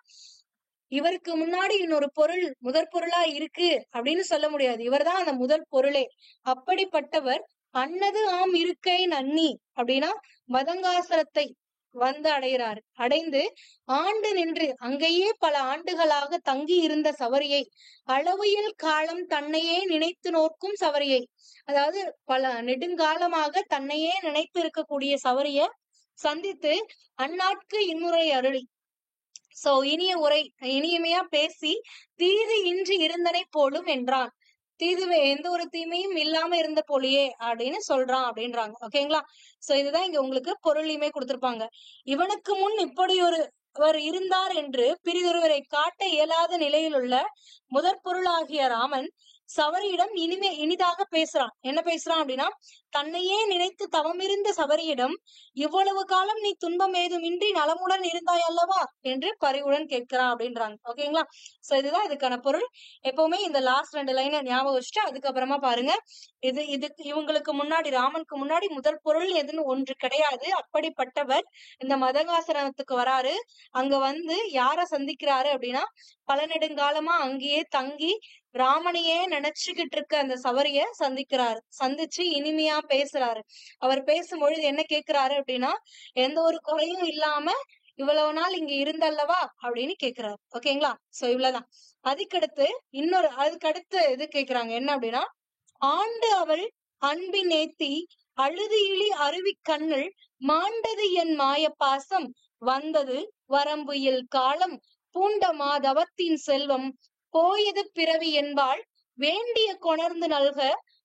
இவருக்கு முன்னாடி இன்னொரு பொருள் முதற் பொருளா இருக்கு அப்படின்னு சொல்ல முடியாது, இவர்தான் அந்த முதற் பொருளே. அப்படிப்பட்டவர் அன்னது ஆம் இருக்கை நன்னி அப்படின்னா மதங்காசரத்தை வந்து அடைகிறார். அடைந்து ஆண்டு நின்று அங்கேயே பல ஆண்டுகளாக தங்கி இருந்த சவரியை, அளவியல் காலம் தன்னையே நினைத்து நோக்கும் சவரியை, அதாவது பல நெடுங்காலமாக தன்னையே நினைத்து இருக்கக்கூடிய சவரிய சந்தித்து அந்நாட்கு இன்னுரை அருளி, சோ இனிய உரை இனிமையா பேசி தீது இன்றி இருந்தனை போலும் என்றான். தீதுவே எந்த ஒரு தீமையும் இல்லாம இருந்த போலியே அப்படின்னு சொல்றான் அப்படின்றாங்க. ஓகேங்களா? சோ இதுதான் இங்க உங்களுக்கு பொருளையுமே கொடுத்திருப்பாங்க. இவனுக்கு முன் இப்படி ஒருவர் இருந்தார் என்று பிறிதொருவரை காட்ட இயலாத நிலையில் உள்ள முதற் பொருளாகிய ராமன் சபரியிடம் இனிதாக பேசுறான். என்ன பேசுறான் அப்படின்னா, தன்னையே நினைத்து தவமிருந்த சபரியிடம், இவ்வளவு காலம் நீ துன்பம் ஏதுமின்றி நலமுடன் இருந்தாய் அல்லவா என்று பரிவுடன் கேட்கிறான் அப்படின்றாங்க. ஓகேங்களா? சோ இதுதான் இதுக்கான பொருள். எப்பவுமே இந்த லாஸ்ட் 2 லைனை ஞாபகம் வச்சுட்டு அதுக்கப்புறமா பாருங்க. இவங்களுக்கு முன்னாடி, ராமனுக்கு முன்னாடி முதல் பொருள் எதுன்னு ஒன்று கிடையாது. அப்படிப்பட்டவர் இந்த மதகாசனத்துக்கு வராரு. அங்க வந்து யார சந்திக்கிறாரு அப்படின்னா, பல நெடுங்காலமா அங்கேயே தங்கி ராமனையே நினைச்சுக்கிட்டு இருக்க அந்த சபரிய சந்திக்கிறாரு. சந்திச்சு இனிமையா பேசுறாரு. அவர் பேசும்பொழுது என்ன கேக்குறாரு அப்படின்னா, எந்த ஒரு குறையும் இல்லாம இவ்வளவு நாள் இங்க இருந்தல்லவா அப்படின்னு கேக்குறாரு. ஓகேங்களா? சோ இவ்வளவுதான். அதுக்கடுத்து அதுக்கடுத்து இது கேக்குறாங்க என்ன அப்படின்னா, ஆண்டு அவள் அன்பின் நேத்தி அழுது இழி அருவி கண்ணில் மாண்டது என் மாய பாசம் வந்தது வரம்புயில் காலம் பூண்ட மாதவத்தின் செல்வம் போயது பிறவி என்பால் வேண்டிய கொணர்ந்து நல்க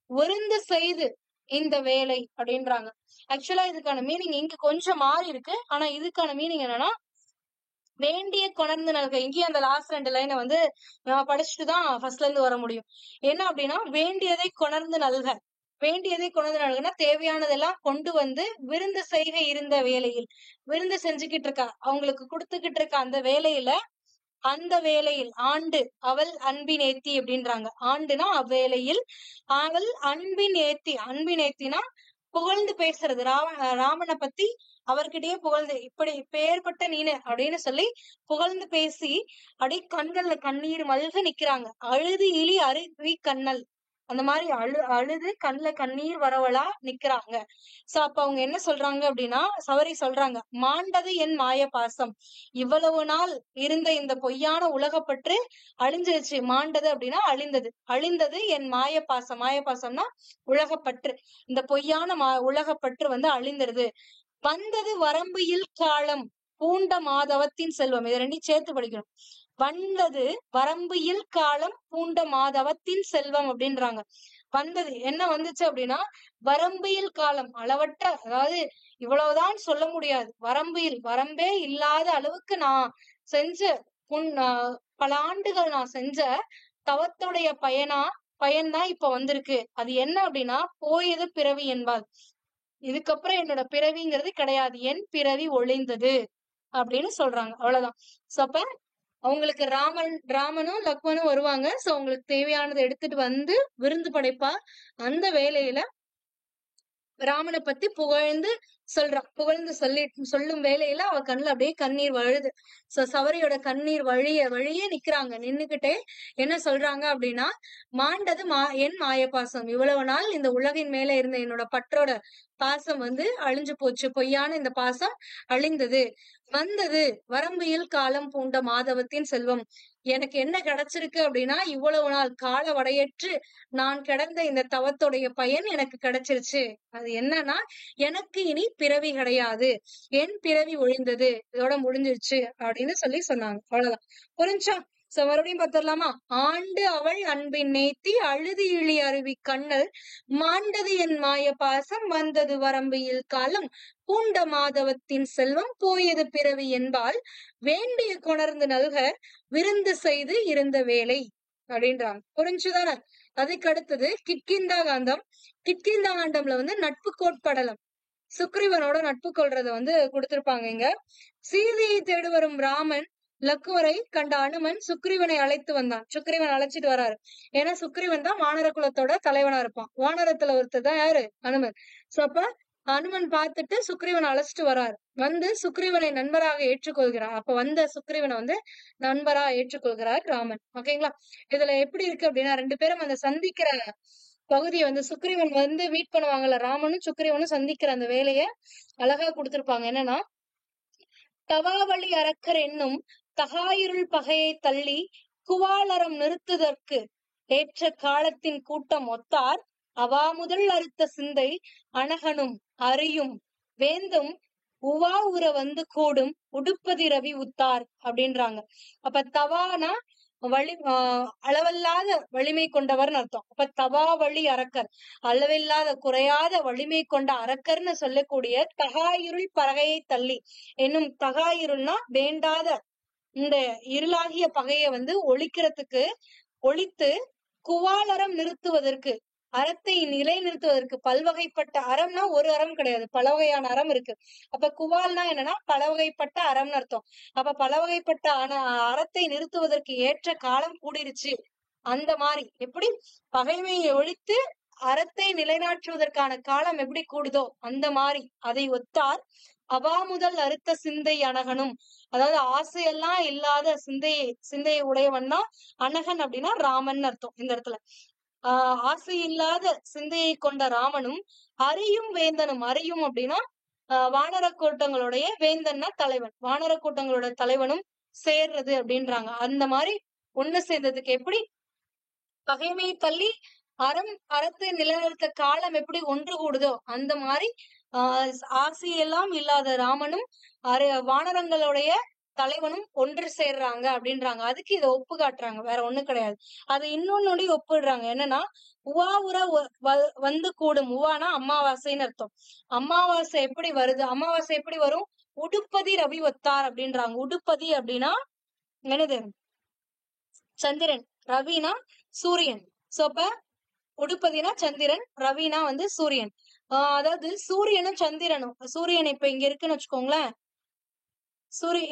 ஒருந்து செய்து இந்த வேலை அப்படின்றாங்க. ஆக்சுவலா இதுக்கான மீனிங் இங்க கொஞ்சம் மாறி இருக்கு. ஆனா இதுக்கான மீனிங் என்னன்னா, வேண்டிய கொணர்ந்து நல்க. இங்கேயும் அந்த லாஸ்ட் 2 லைனை வந்து படிச்சுட்டுதான் ஃபர்ஸ்ட்ல இருந்து வர முடியும். என்ன அப்படின்னா, வேண்டியதை கொணர்ந்து நல்க. வேண்டியதை கொண்டு நல்குனா தேவையானதெல்லாம் கொண்டு வந்து விருந்து செய்க இருந்த வேலையில், விருந்து செஞ்சுக்கிட்டு இருக்கா, அவங்களுக்கு கொடுத்துக்கிட்டு இருக்க அந்த வேலையில் ஆண்டு அவள் அன்பின் ஏத்தி அப்படின்றாங்க. ஆண்டுனா அவ்வேளையில் அவள் அன்பின் ஏத்தினா புகழ்ந்து பேசுறது. ராமனை பத்தி அவர்கிட்டயே புகழ்ந்து, இப்படி பேர்பட்ட நீனு அப்படின்னு சொல்லி புகழ்ந்து பேசி அப்படியே கண்கள்ல கண்ணீர் மல்க நிக்கிறாங்க. அழுது இழி அருவி கண்ணல், அந்த மாதிரி அழுது கண்ணுல கண்ணீர் வரவளா நிக்கிறாங்க. சோ அப்ப அவங்க என்ன சொல்றாங்க அப்படின்னா, சவரி சொல்றாங்க, மாண்டது என் மாய பாசம். இவ்வளவு நாள் இருந்த இந்த பொய்யான உலகப்பற்று அழிஞ்சிருச்சு. மாண்டது அப்படின்னா அழிந்தது என் மாய பாசம். மாய பாசம்னா உலகப்பற்று. இந்த பொய்யான உலகப்பற்று வந்து அழிந்துருது. வந்தது வரம்புயில் காலம் பூண்ட மாதவத்தின் செல்வம். இதை ரெண்டையும் சேர்த்து படிக்கணும். வந்தது வரம்புயில் காலம் பூண்ட மாதவத்தின் செல்வம் அப்படின்றாங்க. வந்தது என்ன வந்துச்சு அப்படின்னா, வரம்பியில் காலம், அளவற்ற, அதாவது இவ்வளவுதான் சொல்ல முடியாது, வரம்பே இல்லாத அளவுக்கு நான் செஞ்ச பல ஆண்டுகள் நான் செஞ்ச தவத்துடைய பயன்தான் இப்ப வந்திருக்கு. அது என்ன அப்படின்னா, போயது பிறவி என்பாள். இதுக்கப்புறம் என்னோட பிறவிங்கிறது கிடையாது, என் பிறவி ஒளிந்தது அப்படின்னு சொல்றாங்க. அவ்வளவுதான். சோ அப்ப அவங்களுக்கு ராமனும் லக்மனும் வருவாங்க. சோ அவங்களுக்கு தேவையானதை எடுத்துட்டு வந்து விருந்து படைப்பா. அந்த வேலையில ராமனை பத்தி புகழ்ந்து சொல்லும் வேலையில அவ கண்ணுல அப்படியே கண்ணீர் வழுது. சோ சவரியோட கண்ணீர் வழியே நிக்கிறாங்க. நின்னுகிட்டே என்ன சொல்றாங்க அப்படின்னா, மாண்டது என் மாய பாசம். இவ்வளவு நாள் இந்த உலகின் மேல இருந்த என்னோட பற்றோட பாசம் வந்து அழிஞ்சு போச்சு. பொய்யான இந்த பாசம் அழிந்தது. வந்தது வரம்பியில் காலம் பூண்ட மாதவத்தின் செல்வம். எனக்கு என்ன கிடைச்சிருக்கு அப்படின்னா, இவ்வளவு நாள் கால வடையற்று நான் கிடந்த இந்த தவத்துடைய பயன் எனக்கு கிடைச்சிருச்சு. அது என்னன்னா, எனக்கு இனி பிறவி கிடையாது, என் பிறவி ஒழிந்தது, இதோட முடிஞ்சிருச்சு அப்படின்னு சொன்னாங்க. அவ்வளவுதான். புரிஞ்சா? சோ மறுபடியும் பார்த்துடலாமா? ஆண்டு அவள் அன்பின் நேத்தி அழுது இழி அருவி கண்ணல் மாண்டது என் மாய பாசம் வந்தது வரம்பியில் காலம் பூண்ட மாதவத்தின் செல்வம் போயது பிறவி என்பால் வேண்டிய கொணர்ந்து நல்க விருந்து செய்து இருந்த வேலை அப்படின்றாங்க. புரிஞ்சுதானே? அதுக்கு அடுத்தது கிட்கிந்தா காண்டம்ல வந்து நட்பு கோட்படலம், சுக்ரீவனோட நட்பு கொள்றத வந்து கொடுத்திருப்பாங்க. இங்க சீதையை தேடி வரும் ராமன் லக்குவரை கண்ட அனுமன் சுக்ரீவனை அழைத்து வந்தான். சுக்ரீவன் அழைச்சிட்டு வராரு. ஏன்னா சுக்ரீவன் தான் வானர குலத்தோட தலைவனா இருப்பான். வானரத்துல ஒருத்தர் தான் யாரு? அனுமன். சோ அப்ப அனுமன் பார்த்துட்டு சுக்ரீவனை அழைச்சிட்டு வராரு. வந்து சுக்ரீவனை நண்பராக ஏற்றுக்கொள்கிறார். அப்ப வந்த சுக்ரீவனை வந்து நண்பரா ஏற்றுக்கொள்கிறார் ராமன். ஓகேங்களா? இதுல எப்படி இருக்கு அப்படின்னா, 2 பேரும் அந்த சந்திக்கிற பகுதியை வந்து சுக்ரீவன் வந்து மீட் பண்ணுவாங்கல்ல, ராமனும் சுக்ரீவனும் சந்திக்கிற அந்த வேலைய அழகா கொடுத்திருப்பாங்க. என்னன்னா, தவாவளி அரக்கர் என்னும் தகாயிருள் பகையை தள்ளி குவாலரம் நிறுத்துதற்கு ஏற்ற காலத்தின் கூட்டம் ஒத்தார் அவா முதல் அறுத்த சிந்தை அனகனும் அறியும் வேந்தும் உவா உற வந்து கூடும் உடுப்பதி ரவி உத்தார் அப்படின்றாங்க. அப்ப தவானா அளவில்லாத வலிமை கொண்டவர்னு அர்த்தம். அப்ப தவாவளி அரக்கர், அளவில்லாத குறையாத வலிமை கொண்ட அரக்கர்னு சொல்லக்கூடிய தகாயிருள் பகையை தள்ளி என்னும், தகாயிருள்னா வேண்டாத இந்த இருளாகிய பகையை வந்து ஒழித்து குவால் நிறுத்துவதற்கு, அறத்தை நிலை நிறுத்துவதற்கு, பல்வகைப்பட்ட அறம்னா ஒரு அறம் கிடையாது, பல வகையான அறம் இருக்கு. அப்ப குவால்னா என்னன்னா பல வகைப்பட்ட அறம்னு அர்த்தம். அப்ப பல வகைப்பட்ட அறத்தை நிறுத்துவதற்கு ஏற்ற காலம் கூடிருச்சு. அந்த மாதிரி எப்படி பகைமையை ஒழித்து அறத்தை நிலைநாட்டுவதற்கான காலம் எப்படி கூடுதோ அந்த மாதிரி அதை ஒத்தார் அவாமுதல் அறுத்த சிந்தை அனகனும். அதாவது ஆசையெல்லாம் இல்லாத சிந்தையை உடையவன் தான் அனகன் அப்படின்னா ராமன் அர்த்தம் இந்த இடத்துல. ஆசை இல்லாத சிந்தையை கொண்ட ராமனும் அறியும் வேந்தனும், அறியும் அப்படின்னா வானர கூட்டங்களுடைய வேந்தன்னா தலைவன், வானர கூட்டங்களோட தலைவனும் சேர்றது அப்படின்றாங்க. அந்த மாதிரி ஒண்ணு சேர்ந்ததுக்கு எப்படி பகைமையை தள்ளி அறத்தை நிலைநிறுத்த காலம் எப்படி ஒன்று கூடுதோ அந்த மாதிரி ஆசையெல்லாம் இல்லாத ராமனும் வானரங்களுடைய தலைவனும் ஒன்று சேர்றாங்க அப்படின்றாங்க. அதுக்கு இதை ஒப்பு காட்டுறாங்க, வேற ஒண்ணும் கிடையாது. அது இன்னொன்னு ஒப்பிடுறாங்க. என்னன்னா உவா உர வந்து கூடும். உவானா அமாவாசைன்னு அர்த்தம். அமாவாசை எப்படி வருது, அமாவாசை எப்படி வரும்? உடுப்பதி ரவி ஒத்தார் அப்படின்றாங்க. உடுப்பதி அப்படின்னா என்னது? சந்திரன். ரவினா சூரியன். சோ அப்ப உடுப்பதினா சந்திரன், ரவினா வந்து சூரியன். அதாவது சூரியனும் சந்திரனும், சூரியன் இப்ப இங்க இருக்குன்னு வச்சுக்கோங்களேன்,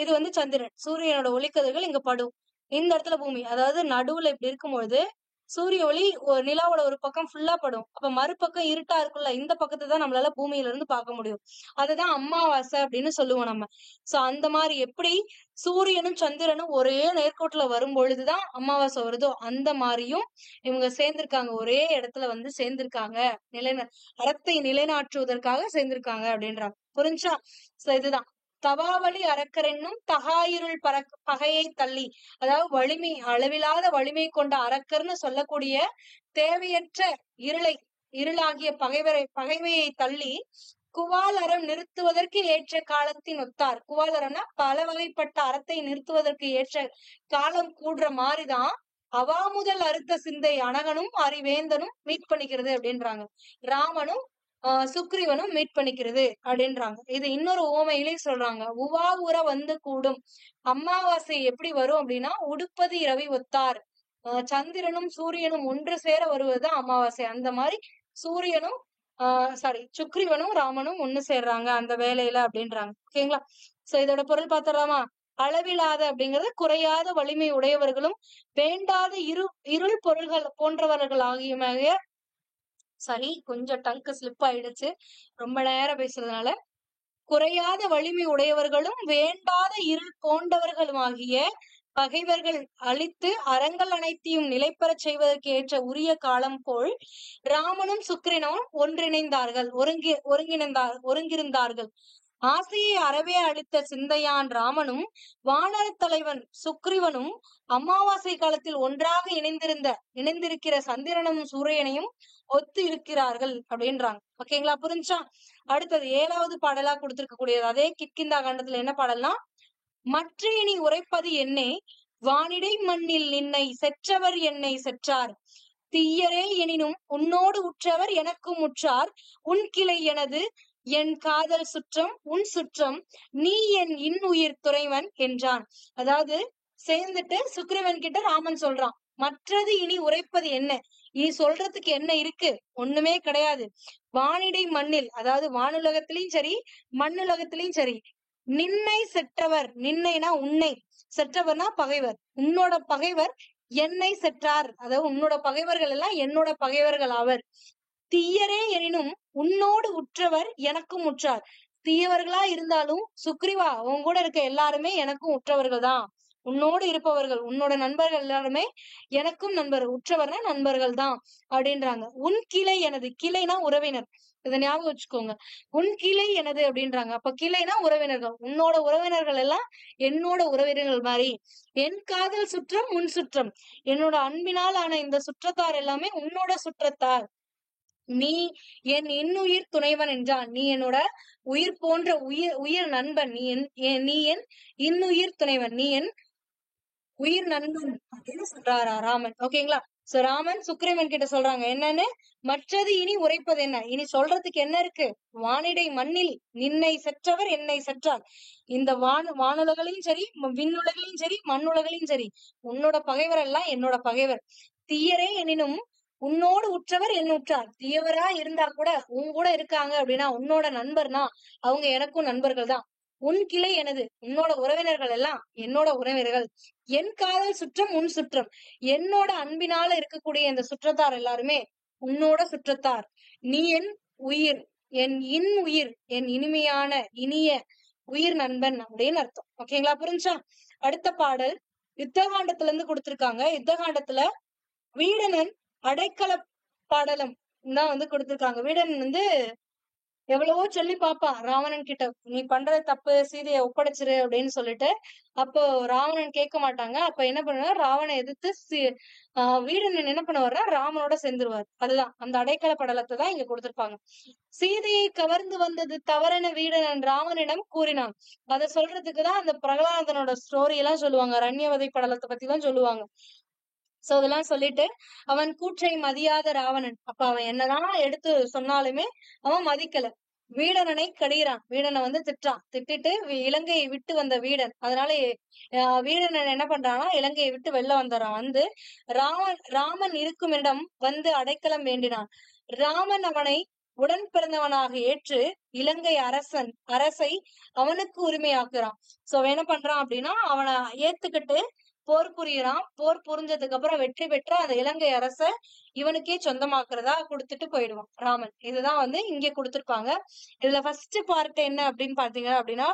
இது வந்து சந்திரன், சூரியனோட ஒளிக்கதிர்கள் இங்க படும், இந்த இடத்துல பூமி. அதாவது நடுவுல இப்படி இருக்கும்பொழுது சூரிய ஒளி நிலாவோட ஒரு பக்கம் ஃபுல்லா படும். அப்ப மறுபக்கம் இருட்டா இருக்குல்ல, இந்த பக்கத்தை தான் நம்மளால பூமியில இருந்து பார்க்க முடியும். அதுதான் அமாவாசை அப்படின்னு சொல்லுவோம் நம்ம. சோ அந்த மாதிரி எப்படி சூரியனும் சந்திரனும் ஒரே நேர்கோட்டுல வரும் பொழுதுதான் அமாவாசை வருதோ அந்த மாதிரியும் இவங்க சேர்ந்திருக்காங்க, ஒரே இடத்துல வந்து சேர்ந்திருக்காங்க, அறத்தை நிலைநாட்டுவதற்காக சேர்ந்திருக்காங்க அப்படின்றாங்க. புரிஞ்சா? சோ இதுதான் தவாவளி அரக்கரென்னும் தகாயிருள் பகையை தள்ளி, அதாவது வலிமை, அளவிலாத வலிமை கொண்ட அரக்கர்னு சொல்லக்கூடிய தேவையற்ற இருளாகிய பகைமையை தள்ளி குவால் அறம் நிறுத்துவதற்கு ஏற்ற காலத்தின் ஒத்தார். குவால் அறம்னா பல வகைப்பட்ட அறத்தை நிறுத்துவதற்கு ஏற்ற காலம் கூடுற மாதிரிதான் அவாமுதல் அறுத்த சிந்தை அனகனும் அறிவேந்தனும் மீட் பண்ணிக்கிறது அப்படின்றாங்க. ராமனும் சுக்ரீவனும் மீட் பண்ணிக்கிறது அப்படின்றாங்க. இது இன்னொரு ஓமையிலேயே சொல்றாங்க. உவா உர வந்து கூடும். அமாவாசை எப்படி வரும் அப்படின்னா உடுப்பதி ரவி ஒத்தார், சந்திரனும் சூரியனும் ஒன்று சேர வருவதுதான் அமாவாசை. அந்த மாதிரி சூரியனும் சுக்ரீவனும் ராமனும் ஒண்ணு சேர்றாங்க அந்த வேலையில அப்படின்றாங்க. ஓகேங்களா? சோ இதோட பொருள் பார்த்தலாமா? அளவிலாத அப்படிங்கிறது குறையாத வலிமை உடையவர்களும் வேண்டாத இருள் பொருள்கள் போன்றவர்கள் ஆகிய கொஞ்சம் டங்கு ஸ்லிப் ஆயிடுச்சு ரொம்ப நேரம் பேசுறதுனால. குறையாத வலிமை உடையவர்களும் வேண்டாத இருள் போன்றவர்களுமாகிய பகைவர்கள் அழித்து அறங்கள் அனைத்தையும் நிலைப்பெற செய்வதற்கு ஏற்ற உரிய காலம் போல் ராமனும் சுக்கிரனும் ஒருங்கிருந்தார்கள். ஆசையை அறவே அளித்த சிந்தையான் ராமனும் வானர தலைவன் சுக்ரீவனும் அமாவாசை காலத்தில் ஒன்றாக இணைந்திருக்கிற சந்திரனும் சூரியனையும் ஒத்து இருக்கிறார்கள் அப்படின்றாங்க. ஓகேங்களா? புரிஞ்சா? அடுத்தது 7வது பாடலா கொடுத்திருக்க கூடியது அதே கிட்கிந்தா காண்டத்துல என்ன பாடல்னா, மற்ற இனி உரைப்பது என்னே வானிடை மண்ணில் நின்னை செற்றவர் என்னை செற்றார், தீயரே எனினும் உன்னோடு உற்றவர் எனக்கும் உற்றார், உன் கிளை எனது என் காதல் சுற்றம் உன் சுற்றம், நீ என் இன்னுயிர் துறைவன் என்றான். அதாவது சேர்ந்துட்டு சுக்ரீவன் கிட்ட ராமன் சொல்றான், மற்றது இனி உரைப்பது என்ன, இனி சொல்றதுக்கு என்ன இருக்கு? ஒண்ணுமே கிடையாது. வானிடை மண்ணில், அதாவது வானுலகத்திலையும் சரி மண்ணுலகத்திலையும் சரி, நின்னை செற்றவர், நின்னைனா உன்னை, செற்றவர்னா பகைவர், உன்னோட பகைவர் என்னை செற்றார், அதாவது உன்னோட பகைவர்கள் எல்லாம் என்னோட பகைவர்கள் ஆவர். தீயரே எனினும் உன்னோடு உற்றவர் எனக்கும் உற்றார். தீயவர்களா இருந்தாலும் சுக்ரீவா உன் கூட இருக்க எல்லாருமே எனக்கும் உற்றவர்கள் தான், உன்னோடு இருப்பவர்கள் உன்னோட நண்பர்கள் எல்லாருமே எனக்கும் உற்றவர்னா நண்பர்கள் தான் அப்படின்றாங்க. உன் கிளை எனது, கிளைனா உறவினர், இதை ஞாபகம் வச்சுக்கோங்க. உன் கிளை எனது அப்படின்றாங்க. அப்ப கிளைனா உறவினர்கள், உன்னோட உறவினர்கள் எல்லாம் என்னோட உறவினர்கள் மாதிரி. என் காதல் சுற்றம் உன் சுற்றம், என்னோட அன்பினால் ஆன இந்த சுற்றத்தார் எல்லாமே உன்னோட சுற்றத்தார். நீ என் இன்னுயிர் துணைவன் என்றான். நீ என்னோட உயிர் போன்ற உயிர் நண்பன், நீ என் இன்னுயிர் துணைவன், நீ என் உயிர் நண்பன் அப்படின்னு சொல்றாரா ராமன். ஓகேங்களா? சோ ராமன் சுக்ரீவன் கிட்ட சொல்றாங்க என்னன்னு, மற்றது இனி உரைப்பது என்ன, இனி சொல்றதுக்கு என்ன இருக்கு? வானிடை மண்ணில் நின்னை செற்றவர் என்னை செற்றார். இந்த வானுலகளையும் சரி விண்ணுலகளையும் சரி மண்ணுலகளையும் சரி உன்னோட பகைவர் எல்லாம் என்னோட பகைவர். தீயரே எனினும் உன்னோடு உற்றவர் என் உற்றார். தீயவரா இருந்தா கூட உன் கூட இருக்காங்க அப்படின்னா உன்னோட நண்பர்னா அவங்க எனக்கும் நண்பர்கள் தான். உன் கிளை எனது, உன்னோட உறவினர்கள் எல்லாம் என்னோட உறவினர்கள். என் காதல் சுற்றம் உன் சுற்றம், என்னோட அன்பினால இருக்கக்கூடிய இந்த சுற்றத்தார் எல்லாருமே உன்னோட சுற்றத்தார். நீ என் உயிர், என் உயிர், என் இனிமையான இனிய உயிர் நண்பன் அப்படின்னு அர்த்தம். ஓகேங்களா, புரிஞ்சா? அடுத்த பாடல் யுத்தகாண்டத்துல இருந்து கொடுத்திருக்காங்க. யுத்தகாண்டத்துல வீடணன் அடைக்கல பாடலம் தான் வந்து கொடுத்திருக்காங்க. வீடணன் வந்து எவ்வளவோ சொல்லி பாப்பான் ராவணன் கிட்ட, நீ பண்றது தப்பு, சீதையை ஒப்படைச்சிரு அப்படின்னு சொல்லிட்டு. அப்போ ராவணன் கேட்க மாட்டாங்க. அப்ப என்ன பண்ணுவார், ராவணனை எதிர்த்து வீடணன் என்ன பண்ணுவார்னா ராமனோட சேர்ந்துருவார். அதுதான் அந்த அடைக்கல படலத்தை தான் இங்க கொடுத்திருப்பாங்க. சீதையை கவர்ந்து வந்தது தவறென வீடணன் ராமனிடம் கூறினான். அதை சொல்றதுக்குதான் அந்த பிரகலாதனோட ஸ்டோரி எல்லாம் சொல்லுவாங்க, ரண்யவதை படலத்தை பத்தி தான் சொல்லுவாங்க. சோ அதெல்லாம் சொல்லிட்டு அவன் கூற்றை மதியாத ராவணன், அப்ப அவன் என்னதான் எடுத்து சொன்னாலுமே அவன் மதிக்கல. வீடனனை கடிகிறான். வீடனை வந்து திட்டிட்டு இலங்கையை விட்டு வந்த வீடன், அதனால வீடனன் என்ன பண்றான்னா இலங்கையை விட்டு வெளில வந்துடுறான். வந்து ராமன் இருக்கும் இடம் வந்து அடைக்கலம் வேண்டினான். ராமன் அவனை உடன் பிறந்தவனாக ஏற்று இலங்கை அரசை அவனுக்கு உரிமையாக்குறான். சோ என்ன பண்றான் அப்படின்னா அவனை ஏத்துக்கிட்டு போர் புரியறான். போர் புரிஞ்சதுக்கு அப்புறம் வெற்றி பெற்ற அந்த இலங்கை அரச இவனுக்கே சொந்தமாக்குறதா கொடுத்துட்டு போயிடுவான் ராமன். இதுதான் வந்து இங்க கொடுத்திருப்பாங்க. இதுல ஃபர்ஸ்ட் பார்ட் என்ன அப்படின்னு பாத்தீங்க அப்படின்னா,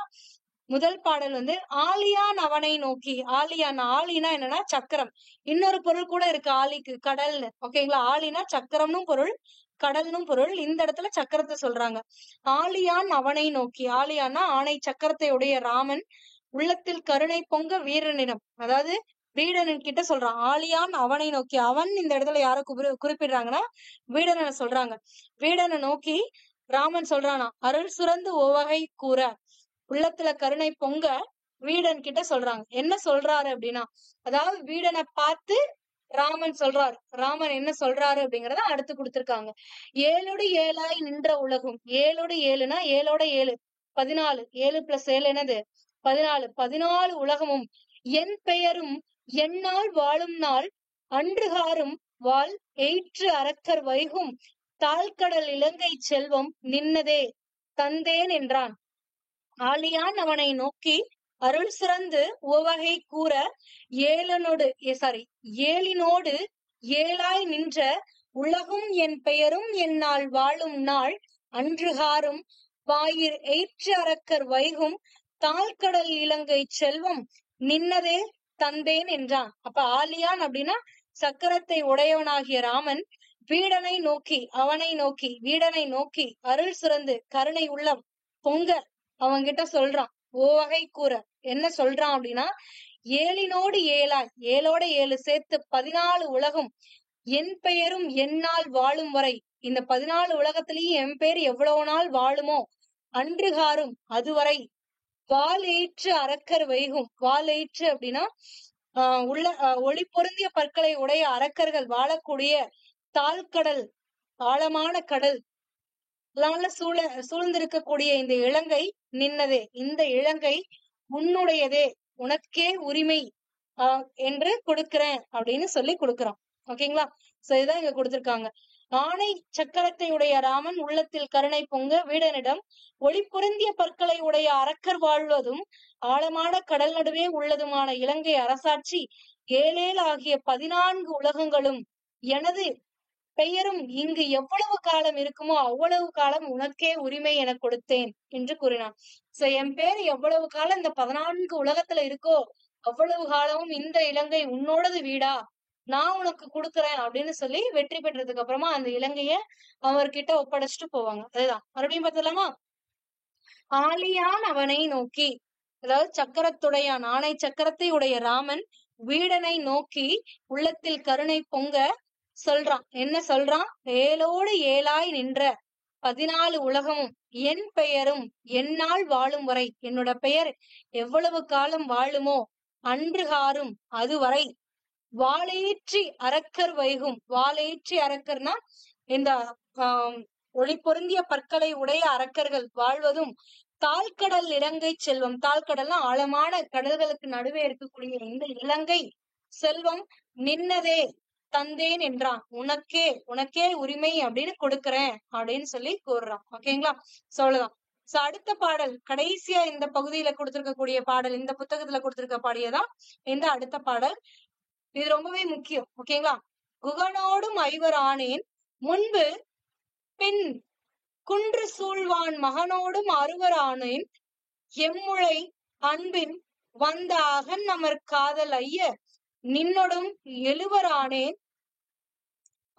முதல் பாடல் வந்து ஆலியான் அவனை நோக்கி. ஆலினா என்னன்னா சக்கரம். இன்னொரு பொருள் கூட இருக்கு ஆலிக்கு, கடல்னு. ஓகேங்களா, ஆலினா சக்கரம்னு பொருள், கடல்னும் பொருள். இந்த இடத்துல சக்கரத்தை சொல்றாங்க. ஆலியான் அவனை நோக்கி. ஆலியானா ஆணை சக்கரத்தை உடைய ராமன் உள்ளத்தில் கருணை பொங்க வீரனிடம், அதாவது வீடனன் கிட்ட சொல்றான். ஆலியான் அவனை நோக்கி. அவன் இந்த இடத்துல யார குறிப்பிடுறாங்கன்னா வீடனை சொல்றாங்க. வீடனை நோக்கி ராமன் சொல்றானா, அருள் சுரந்து ஓவகை கூற. உள்ளத்துல கருணை பொங்க வீடன் கிட்ட சொல்றாங்க. என்ன சொல்றாரு அப்படின்னா, அதாவது வீடனை பார்த்து ராமன் சொல்றாரு. ராமன் என்ன சொல்றாரு அப்படிங்கறத அடுத்து கொடுத்திருக்காங்க. 7 நின்ற உலகும். 7 ஏழோட 7 14. 7+7 என்னது 14. 14 உலகமும் என் பெயரும் என்னால் வாழும் நாள் அன்றுகாரும் வாழ் எயிற்று அரக்கர் வைகும் தாழ்கடல் இலங்கை செல்வம் நின்னதே தந்தேன் என்றான். ஆலியான் அவனை நோக்கி அருள் சிறந்து உவகை கூற ஏழினோடு ஏழாய் நின்ற உலகும் என் பெயரும் என்னால் வாழும் நாள் அன்றுகாரும் வாயிற் எயிற்று அரக்கர் வைகும் தாழ்கடல் இலங்கை செல்வம் நின்னதே தந்தேன் என்றான். அப்ப ஆலியான் அப்படின்னா சக்கரத்தை உடையவனாகிய ராமன் வீடனை நோக்கி, அவனை நோக்கி, வீடனை நோக்கி அருள் சிறந்து கருணை உள்ளம் பொங்க அவன்கிட்ட சொல்றான். ஓவகை கூற என்ன சொல்றான் அப்படின்னா, ஏழினோடு ஏழாய், 7 சேர்த்து 14 உலகம் என் பெயரும் என்னால் வாழும் வரை, இந்த 14 உலகத்திலேயும் என் பேர் எவ்வளவு நாள் வாழுமோ அன்றுகாரும் அதுவரை வாழேற்று அரக்கர் வைகும். வாழேற்று அப்படின்னா ஒளி பொருந்திய பற்களை உடைய அரக்கர்கள் வாழக்கூடிய தாழ்கடல், ஆழமான கடல் சூழ்ந்திருக்கக்கூடிய இந்த இலங்கை நின்னதே, இந்த இலங்கை உன்னுடையதே, உனக்கே உரிமை என்று கொடுக்கிறேன் அப்படின்னு சொல்லி கொடுக்கிறான். ஓகேங்களா, சோ இதுதான் இங்க கொடுத்திருக்காங்க. ஆணை சக்கரத்தை உடைய ராமன் உள்ளத்தில் கருணை பொங்க வீடனிடம் ஒளி பொருந்திய பற்களை உடைய அரக்கர் வாழ்வதும் ஆழமான கடல் நடுவே உள்ளதுமான இலங்கை அரசாட்சி 7 ஆகிய 14 உலகங்களும் எனது பெயரும் இங்கு எவ்வளவு காலம் இருக்குமோ அவ்வளவு காலம் உனக்கே உரிமை என கொடுத்தேன் என்று கூறினான். சோ என் பேர் எவ்வளவு காலம் இந்த 14 உலகத்துல இருக்கோ அவ்வளவு காலமும் இந்த இலங்கை உன்னோடது வீடா, நான் உனக்கு கொடுக்குறேன் அப்படின்னு சொல்லி வெற்றி பெற்றதுக்கு அப்புறமா அந்த இலங்கைய அவர்கிட்ட ஒப்படைச்சிட்டு போவாங்க. அதுதான் மறுபடியும் பார்த்தலாமா. ஆலியான் அவனை நோக்கி, அதாவது சக்கரத்துடையான், ஆணை சக்கரத்தை உடைய ராமன் வீடனை நோக்கி உள்ளத்தில் கருணை பொங்க சொல்றான். என்ன சொல்றான், 7 ஏழாய் நின்ற 14 உலகமும் என் பெயரும் என்னால் வாழும் வரை, என்னோட பெயர் எவ்வளவு காலம் வாழுமோ அன்றுகாரும் அதுவரை வாழேற்றி அரக்கர் வைகும். வாழேற்றி அரக்கர்னா இந்த ஒளி பொருந்திய பற்களை உடைய அரக்கர்கள் வாழ்வதும் தாழ்கடல் இலங்கை செல்வம். தாழ்கடல்னா ஆழமான கடல்களுக்கு நடுவே இருக்கக்கூடிய இந்த இலங்கை செல்வம் நின்னதே தந்தேன் என்றான். உனக்கே உனக்கே உரிமை அப்படின்னு கொடுக்கறேன் அப்படின்னு சொல்லி கூறுறான். ஓகேங்களா? சோ அவ்வளவுதான். சோ அடுத்த பாடல் கடைசியா இந்த பகுதியில கொடுத்திருக்கக்கூடிய பாடல், இந்த புத்தகத்துல கொடுத்திருக்க பாடியதான் இந்த அடுத்த பாடல். இது ரொம்பவே முக்கியம். ஓகேங்களா? குகனோடும் ஐவர் ஆனேன் முன்பு பின் குன்று சூழ்வான் மகனோடும் அறுவர் ஆனேன் எம்முளை அன்பின் வந்த அகன் அமர் காதல் ஐய நின்னொடும் எழுவர் ஆனேன்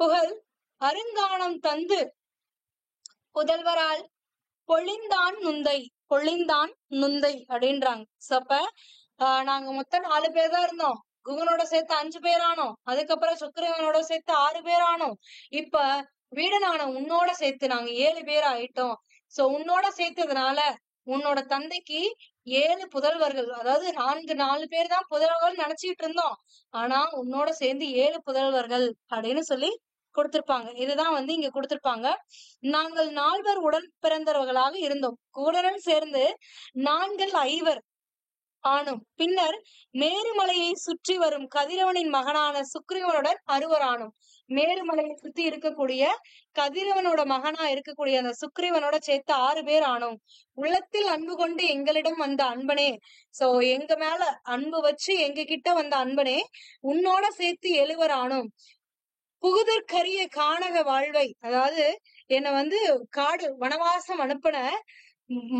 புகழ் அருங்கானம் தந்து புதல்வரால் பொழிந்தான் நுந்தை அப்படின்றாங்க. அப்ப நாங்க மொத்தம் 4 பேர் தான் இருந்தோம். குகனோட சேர்த்து 5 பேர் ஆனோம். அதுக்கப்புறம் சுக்கிரவனோட சேர்த்து 6 பேர் ஆனோம். இப்ப வீடனான உன்னோட சேர்த்து நாங்க 7 பேர் ஆயிட்டோம். சோ உன்னோட சேர்த்ததுனால உன்னோட தந்தைக்கு 7 புதல்வர்கள், அதாவது 4 பேர் தான் புதல்வர்கள் நினைச்சிட்டு இருந்தோம். ஆனா உன்னோட சேர்ந்து 7 புதல்வர்கள் அப்படின்னு சொல்லி கொடுத்திருப்பாங்க. இதுதான் இங்க கொடுத்திருப்பாங்க. நாங்கள் 4 உடன் பிறந்தவர்களாக இருந்தோம். கூடரன் சேர்ந்து 4 5 ஆனோம். பின்னர் மேருமலையை சுற்றி வரும் கதிரவனின் மகனான சுக்கிரவனுடன் 6 ஆனோம். மேருமலையை சுத்தி இருக்கக்கூடிய கதிரவனோட மகனா இருக்கக்கூடிய அந்த சுக்கிரவனோட சேர்த்து 6 பேர் ஆனோம். உள்ளத்தில் அன்பு கொண்டு எங்களிடம் வந்த அன்பனே, சோ எங்க மேல அன்பு வச்சு எங்க கிட்ட வந்த அன்பனே, உன்னோட சேர்த்து 7 ஆனோம். புகுதற்கரிய கானக வாழ்வை, அதாவது என்ன காடு வனவாசம் அனுப்பின,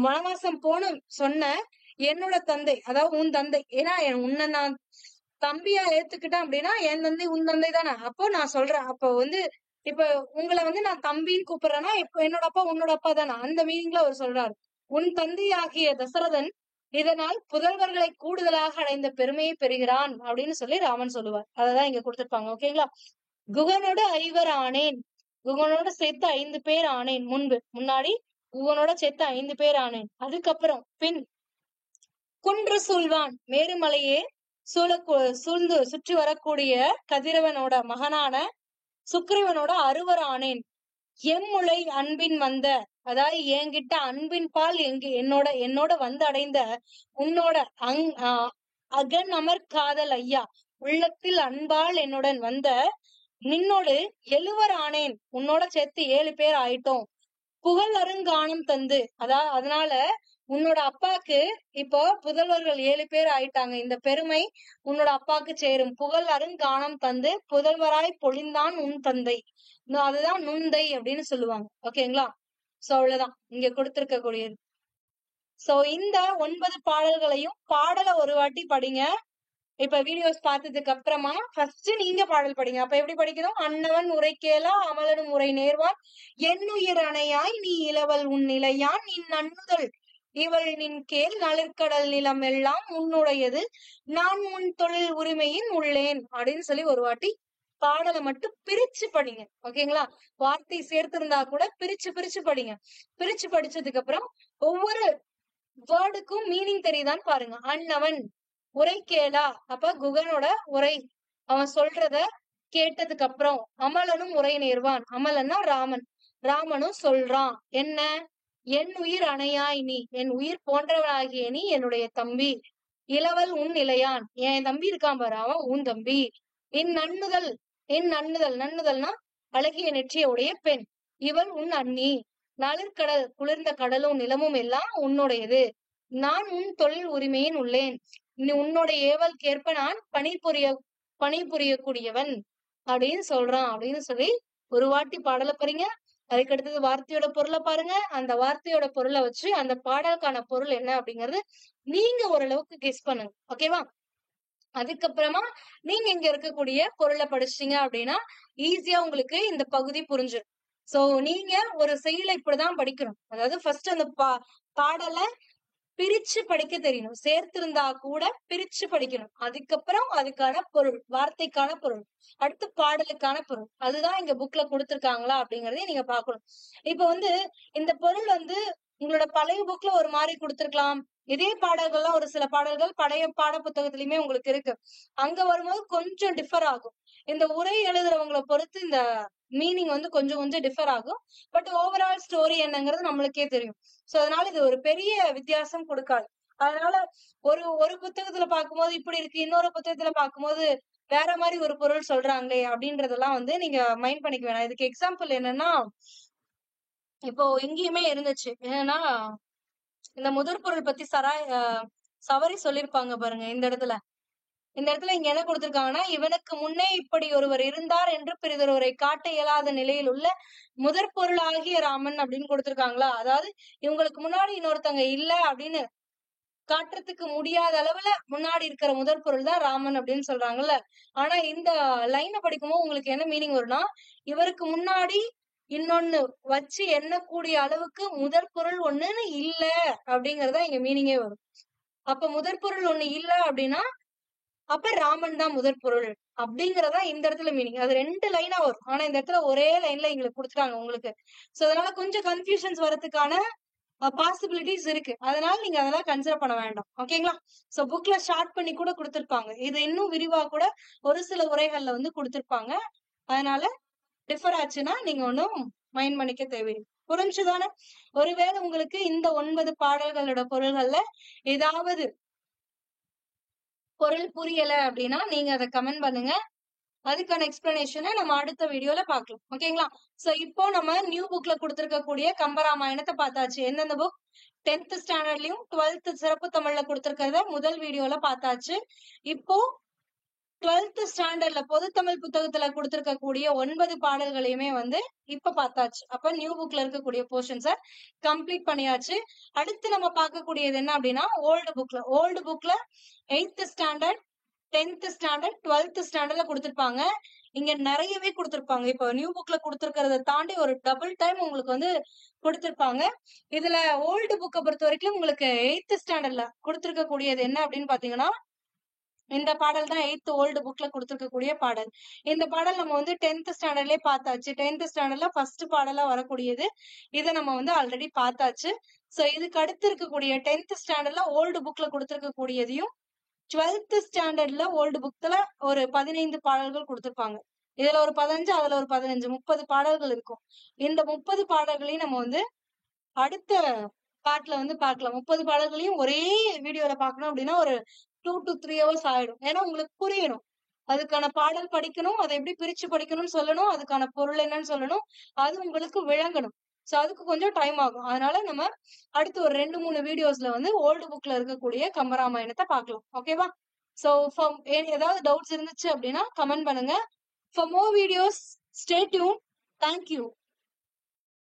வனவாசம் போன சொன்ன என்னோட தந்தை, அதாவது உன் தந்தை. ஏன்னா உன்னை நான் தம்பியா ஏத்துக்கிட்டேன் அப்படின்னா என் தந்தை உன் தந்தை தானே. அப்போ நான் சொல்றேன், அப்போ இப்ப உங்களை நான் தம்பின்னு கூப்பிடுறேன்னா இப்ப என்னோட அப்பா உன்னோட அப்பா தானே, அந்த மீனிங்ல அவர் சொல்றாரு. உன் தந்தை ஆகிய தசரதன் இதனால் புதல்வர்களை கூடுதலாக அடைந்த பெருமையை பெறுகிறான் அப்படின்னு சொல்லி ராமன் சொல்லுவார். அததான் இங்க கொடுத்திருப்பாங்க. ஓகேங்களா? குகனோட 5 ஆனேன், குகனோட சேர்த்து 5 பேர் ஆனேன். முன்னாடி குகனோட சேர்த்து 5 பேர் ஆனேன். அதுக்கப்புறம் பின் குன்று சூழ்வான் மேருமலையே சூழ்ந்து சுற்றி வரக்கூடிய கதிரவனோட மகனான சுக்கிரவனோட 6 ஆனேன். எம்முளை அன்பின் வந்த, அதாவது என்கிட்ட அன்பின் பால் என்னோட வந்து அடைந்த உன்னோட அகன் அமர் காதல் ஐயா, உள்ளத்தில் அன்பால் என்னுடன் வந்த நின்னோடு 7 ஆனேன், உன்னோட சேர்த்து 7 பேர் ஆயிட்டோம். புகழ் அருங்கானம் தந்து, அதனால உன்னோட அப்பாக்கு இப்போ புதல்வர்கள் 7 பேர் ஆயிட்டாங்க. இந்த பெருமை உன்னோட அப்பாக்கு சேரும். புகழ் அருங்கானம் தந்து புதல்வராய் பொழிந்தான் உன் தந்தை, அதுதான் நுந்தை அப்படின்னு சொல்லுவாங்க. ஓகேங்களா? சோ அவ்வளவுதான் இங்க கொடுத்திருக்க கூடியது. சோ இந்த 9 பாடல்களையும் பாடலை ஒரு வாட்டி படிங்க. இப்ப வீடியோஸ் பார்த்ததுக்கு அப்புறமா ஃபர்ஸ்ட் நீங்க பாடல் படிங்க. அப்ப எப்படி படிக்கணும்? அன்னவன் உரை கேளா அமலனும் உரை நேர்வான், என்னுயிர் அணையாய் நீ இளவல் உன் நிலையான், நின் நன்னுதல் இவள் நின் கேள் நளிர்கடல் நிலம் எல்லாம் உன்னுடையது, நான் உன் தொழில் உரிமையின் உள்ளேன் அப்படின்னு சொல்லி ஒரு வாட்டி பாடலை மட்டும் பிரிச்சு படிங்க. ஓகேங்களா? வார்த்தை சேர்த்திருந்தா கூட பிரிச்சு பிரிச்சு படிங்க. பிரிச்சு படிச்சதுக்கு அப்புறம் ஒவ்வொரு வேர்டுக்கும் மீனிங் தெரியுதான்னு பாருங்க. அன்னவன் உரை கேளா, அப்ப குகனோட உரை, அவன் சொல்றத கேட்டதுக்கு அப்புறம். அமலனும் உரை நேர்வான், அமலன்னா ராமன், ராமனும் சொல்றான் என்ன, என் உயிர் அணையாய் நீ, என் உயிர் போன்றவனாகிய நீ என்னுடைய தம்பி. இளவல் உன் இளையான், என் தம்பி இருக்கான் பாரு, அவன் உன் தம்பி. என் நன்னுதல், நன்னுதல்னா அழகிய நெற்றிய உடைய பெண், இவள் உன் அண்ணி. நளிர்கடல், குளிர்ந்த கடலும் நிலமும் எல்லாம் உன்னுடையது. நான் உன் தொழில் உரிமையின் உள்ளேன், உன்னோட ஏவல்கேற்ப நான் பணிபுரியக்கூடியவன் அப்படின்னு சொல்றான் அப்படின்னு சொல்லி ஒரு வாட்டி பாடலை பாருங்க. அதுக்கு அடுத்தது வார்த்தையோட பொருளை பாருங்க. அந்த வார்த்தையோட பொருளை வச்சு அந்த பாடலுக்கான பொருள் என்ன அப்படிங்கறது நீங்க ஓரளவுக்கு கெஸ் பண்ணுங்க. ஓகேவா? அதுக்கப்புறமா நீங்க இங்க இருக்கக்கூடிய பொருளை படிச்சிட்டீங்க அப்படின்னா ஈஸியா உங்களுக்கு இந்த பகுதி புரிஞ்சிடும். சோ நீங்க ஒரு செயலை இப்படிதான் படிக்கணும். அதாவது ஃபர்ஸ்ட் அந்த பாடலை பிரிச்சு படிக்க தெரியணும். சேர்த்திருந்தா கூட பிரிச்சு படிக்கணும். அதுக்கப்புறம் அதுக்கான பொருள், வார்த்தைக்கான பொருள், அடுத்து பாடலுக்கான பொருள், அதுதான் இங்க புக்ல கொடுத்திருக்காங்களா அப்படிங்கறதையும் நீங்க பாக்கணும். இப்ப இந்த பொருள் உங்களோட பழைய புக்ல ஒரு மாதிரி கொடுத்திருக்கலாம். இதே பாடல்கள்லாம் ஒரு சில பாடல்கள் பழைய பாட புத்தகத்திலயுமே உங்களுக்கு இருக்கு. அங்க வரும்போது கொஞ்சம் டிஃபர் ஆகும். இந்த உரை எழுதுறவங்களை பொறுத்து இந்த மீனிங் கொஞ்சம் கொஞ்சம் டிஃபர் ஆகும். பட் ஓவரால் ஸ்டோரி என்னங்கிறது நம்மளுக்கே தெரியும். சோ அதனால இது ஒரு பெரிய வித்தியாசம் கொடுக்காது. அதனால ஒரு புத்தகத்துல பார்க்கும்போது இப்படி இருக்கு, இன்னொரு புத்தகத்துல பார்க்கும்போது வேற மாதிரி ஒரு பொருள் சொல்றாங்களே அப்படின்றதெல்லாம் வந்து நீங்க மைண்ட் பண்ணிக்க வேணாம். இதுக்கு எக்ஸாம்பிள் என்னன்னா, இப்போ எங்கேயுமே இருந்துச்சு என்னன்னா, இந்த முதற் பொருள் பத்தி சவரி சொல்லிருப்பாங்க பாருங்க இந்த இடத்துல இங்க என்ன கொடுத்திருக்காங்கன்னா, இவனுக்கு முன்னே இப்படி ஒருவர் இருந்தார் என்று பிறிதொருவரை காட்ட இயலாத நிலையில் உள்ள முதற் பொருளாகிய ராமன் அப்படின்னு கொடுத்திருக்காங்களா. அதாவது இவங்களுக்கு முன்னாடி இன்னொருத்தவங்க இல்ல அப்படின்னு காட்டுறதுக்கு முடியாத அளவுல முன்னாடி இருக்கிற முதற் பொருள் தான் ராமன் அப்படின்னு சொல்றாங்கல்ல. ஆனா இந்த லைனை படிக்கும்போது உங்களுக்கு என்ன மீனிங் வரும்னா, இவருக்கு முன்னாடி இன்னொன்னு வச்சு எண்ணக்கூடிய அளவுக்கு முதற் பொருள் ஒண்ணுன்னு இல்ல அப்படிங்கறதா இங்க மீனிங்கே வரும். அப்ப முதற் பொருள் ஒண்ணு இல்ல அப்படின்னா அப்ப ராமன் தான் முதற் பொருள் அப்படிங்கறதா இந்த இடத்துல மீனிங். அது 2 லைனா வரும். ஆனா இந்த இடத்துல ஒரே லைன்ல எங்களுக்கு கொடுத்துட்டாங்க உங்களுக்கு. சோ அதனால கொஞ்சம் கன்ஃபியூஷன்ஸ் வரதுக்கான பாசிபிலிட்டிஸ் இருக்கு. அதனால நீங்க அதெல்லாம் கன்சிடர் பண்ண வேண்டாம். ஓகேங்களா? சோ புக்ல ஷார்ட் பண்ணி கூட கொடுத்திருப்பாங்க. இது இன்னும் விரிவா கூட ஒரு சில உரைகள்ல வந்து கொடுத்திருப்பாங்க. அதனால டிஃபர் ஆச்சுன்னா நீங்க ஒன்னும் மைண்ட் பண்ணிக்க தேவையில்லை. புரிஞ்சுதானே? ஒருவேளை உங்களுக்கு இந்த 9 பாடல்களோட பொருள்கள்ல ஏதாவது பொருள் புரியல அப்படின்னா நீங்க அதை கமெண்ட் பண்ணுங்க. அதுக்கான எக்ஸ்பிளனேஷனை நம்ம அடுத்த வீடியோல பார்க்கலாம். ஓகேங்களா? சோ இப்போ நம்ம நியூ புக்ல கொடுத்திருக்கக்கூடிய கம்பராமாயணத்தை பார்த்தாச்சு. எந்தெந்த புக் 10th ஸ்டாண்டர்ட்லயும் 12th சிறப்பு தமிழ்ல கொடுத்திருக்கிறத முதல் வீடியோல பார்த்தாச்சு. இப்போ 12th ஸ்டாண்டர்ட்ல பொதுத்தமிழ் புத்தகத்துல கொடுத்திருக்கக்கூடிய 9 பாடல்களையுமே வந்து இப்ப பார்த்தாச்சு. அப்ப நியூ புக்ல இருக்கக்கூடிய போர்ஷன்ஸ கம்ப்ளீட் பண்ணியாச்சு. அடுத்து நம்ம பார்க்கக்கூடியது என்ன அப்படின்னா ஓல்டு புக்ல 8th standard 10th standard 12th ஸ்டாண்டர்ட்ல கொடுத்திருப்பாங்க. இங்க நிறையவே கொடுத்திருப்பாங்க. இப்ப நியூ புக்ல கொடுத்திருக்கிறத தாண்டி ஒரு டபுள் டைம் உங்களுக்கு வந்து கொடுத்திருப்பாங்க. இதுல ஓல்டு புக்கை பொறுத்த வரைக்கும் உங்களுக்கு 8th ஸ்டாண்டர்ட்ல கொடுத்திருக்க கூடியது என்ன அப்படின்னு பாத்தீங்கன்னா, இந்த பாடல் தான் 8th ஓல்டு புக்ல கொடுத்திருக்கக்கூடிய பாடல். இந்த பாடல் நம்ம வந்து 10th ஸ்டாண்டர்ட்லயே பார்த்தாச்சு. 10th ஸ்டாண்டர்ட்ல ஃபர்ஸ்ட் பாடலா வரக்கூடியது. இதை நம்ம வந்து ஆல்ரெடி பார்த்தாச்சு. சோ இதுக்கு அடுத்து இருக்கக்கூடிய 10th ஸ்டாண்டர்ட்ல ஓல்டு புக்ல கொடுத்திருக்கக்கூடியதையும் 12th ஸ்டாண்டர்ட்ல ஓல்டு புக்ல ஒரு 15 பாடல்கள் கொடுத்திருப்பாங்க. இதுல ஒரு 15 அதுல ஒரு 15 30 பாடல்கள் இருக்கும். இந்த 30 பாடல்களையும் நம்ம வந்து அடுத்த பார்ட்ல வந்து பார்க்கலாம். 30 பாடல்களையும் ஒரே வீடியோல பார்க்கணும் அப்படின்னா ஒரு 2 to 3 hours ஆயிடும். ஏன்னா உங்களுக்கு புரியணும். அதுக்கான பாடல் படிக்கணும், அதை எப்படி பிரிச்சு படிக்கணும்னு சொல்லணும், அதுக்கான பொருள் என்னன்னு சொல்லணும், அது உங்களுக்கு விளங்கணும். சோ அதுக்கு கொஞ்சம் டைம் ஆகும். அதனால நம்ம அடுத்து ஒரு 2-3 வீடியோஸ்ல வந்து ஓல்டு புக்ல இருக்கக்கூடிய கம்பராமாயணத்தை பார்க்கலாம். ஓகேவா? சோ ஏதாவது டவுட்ஸ் இருந்துச்சு அப்படின்னா கமெண்ட் பண்ணுங்க. For more videos stay tune. Thank you.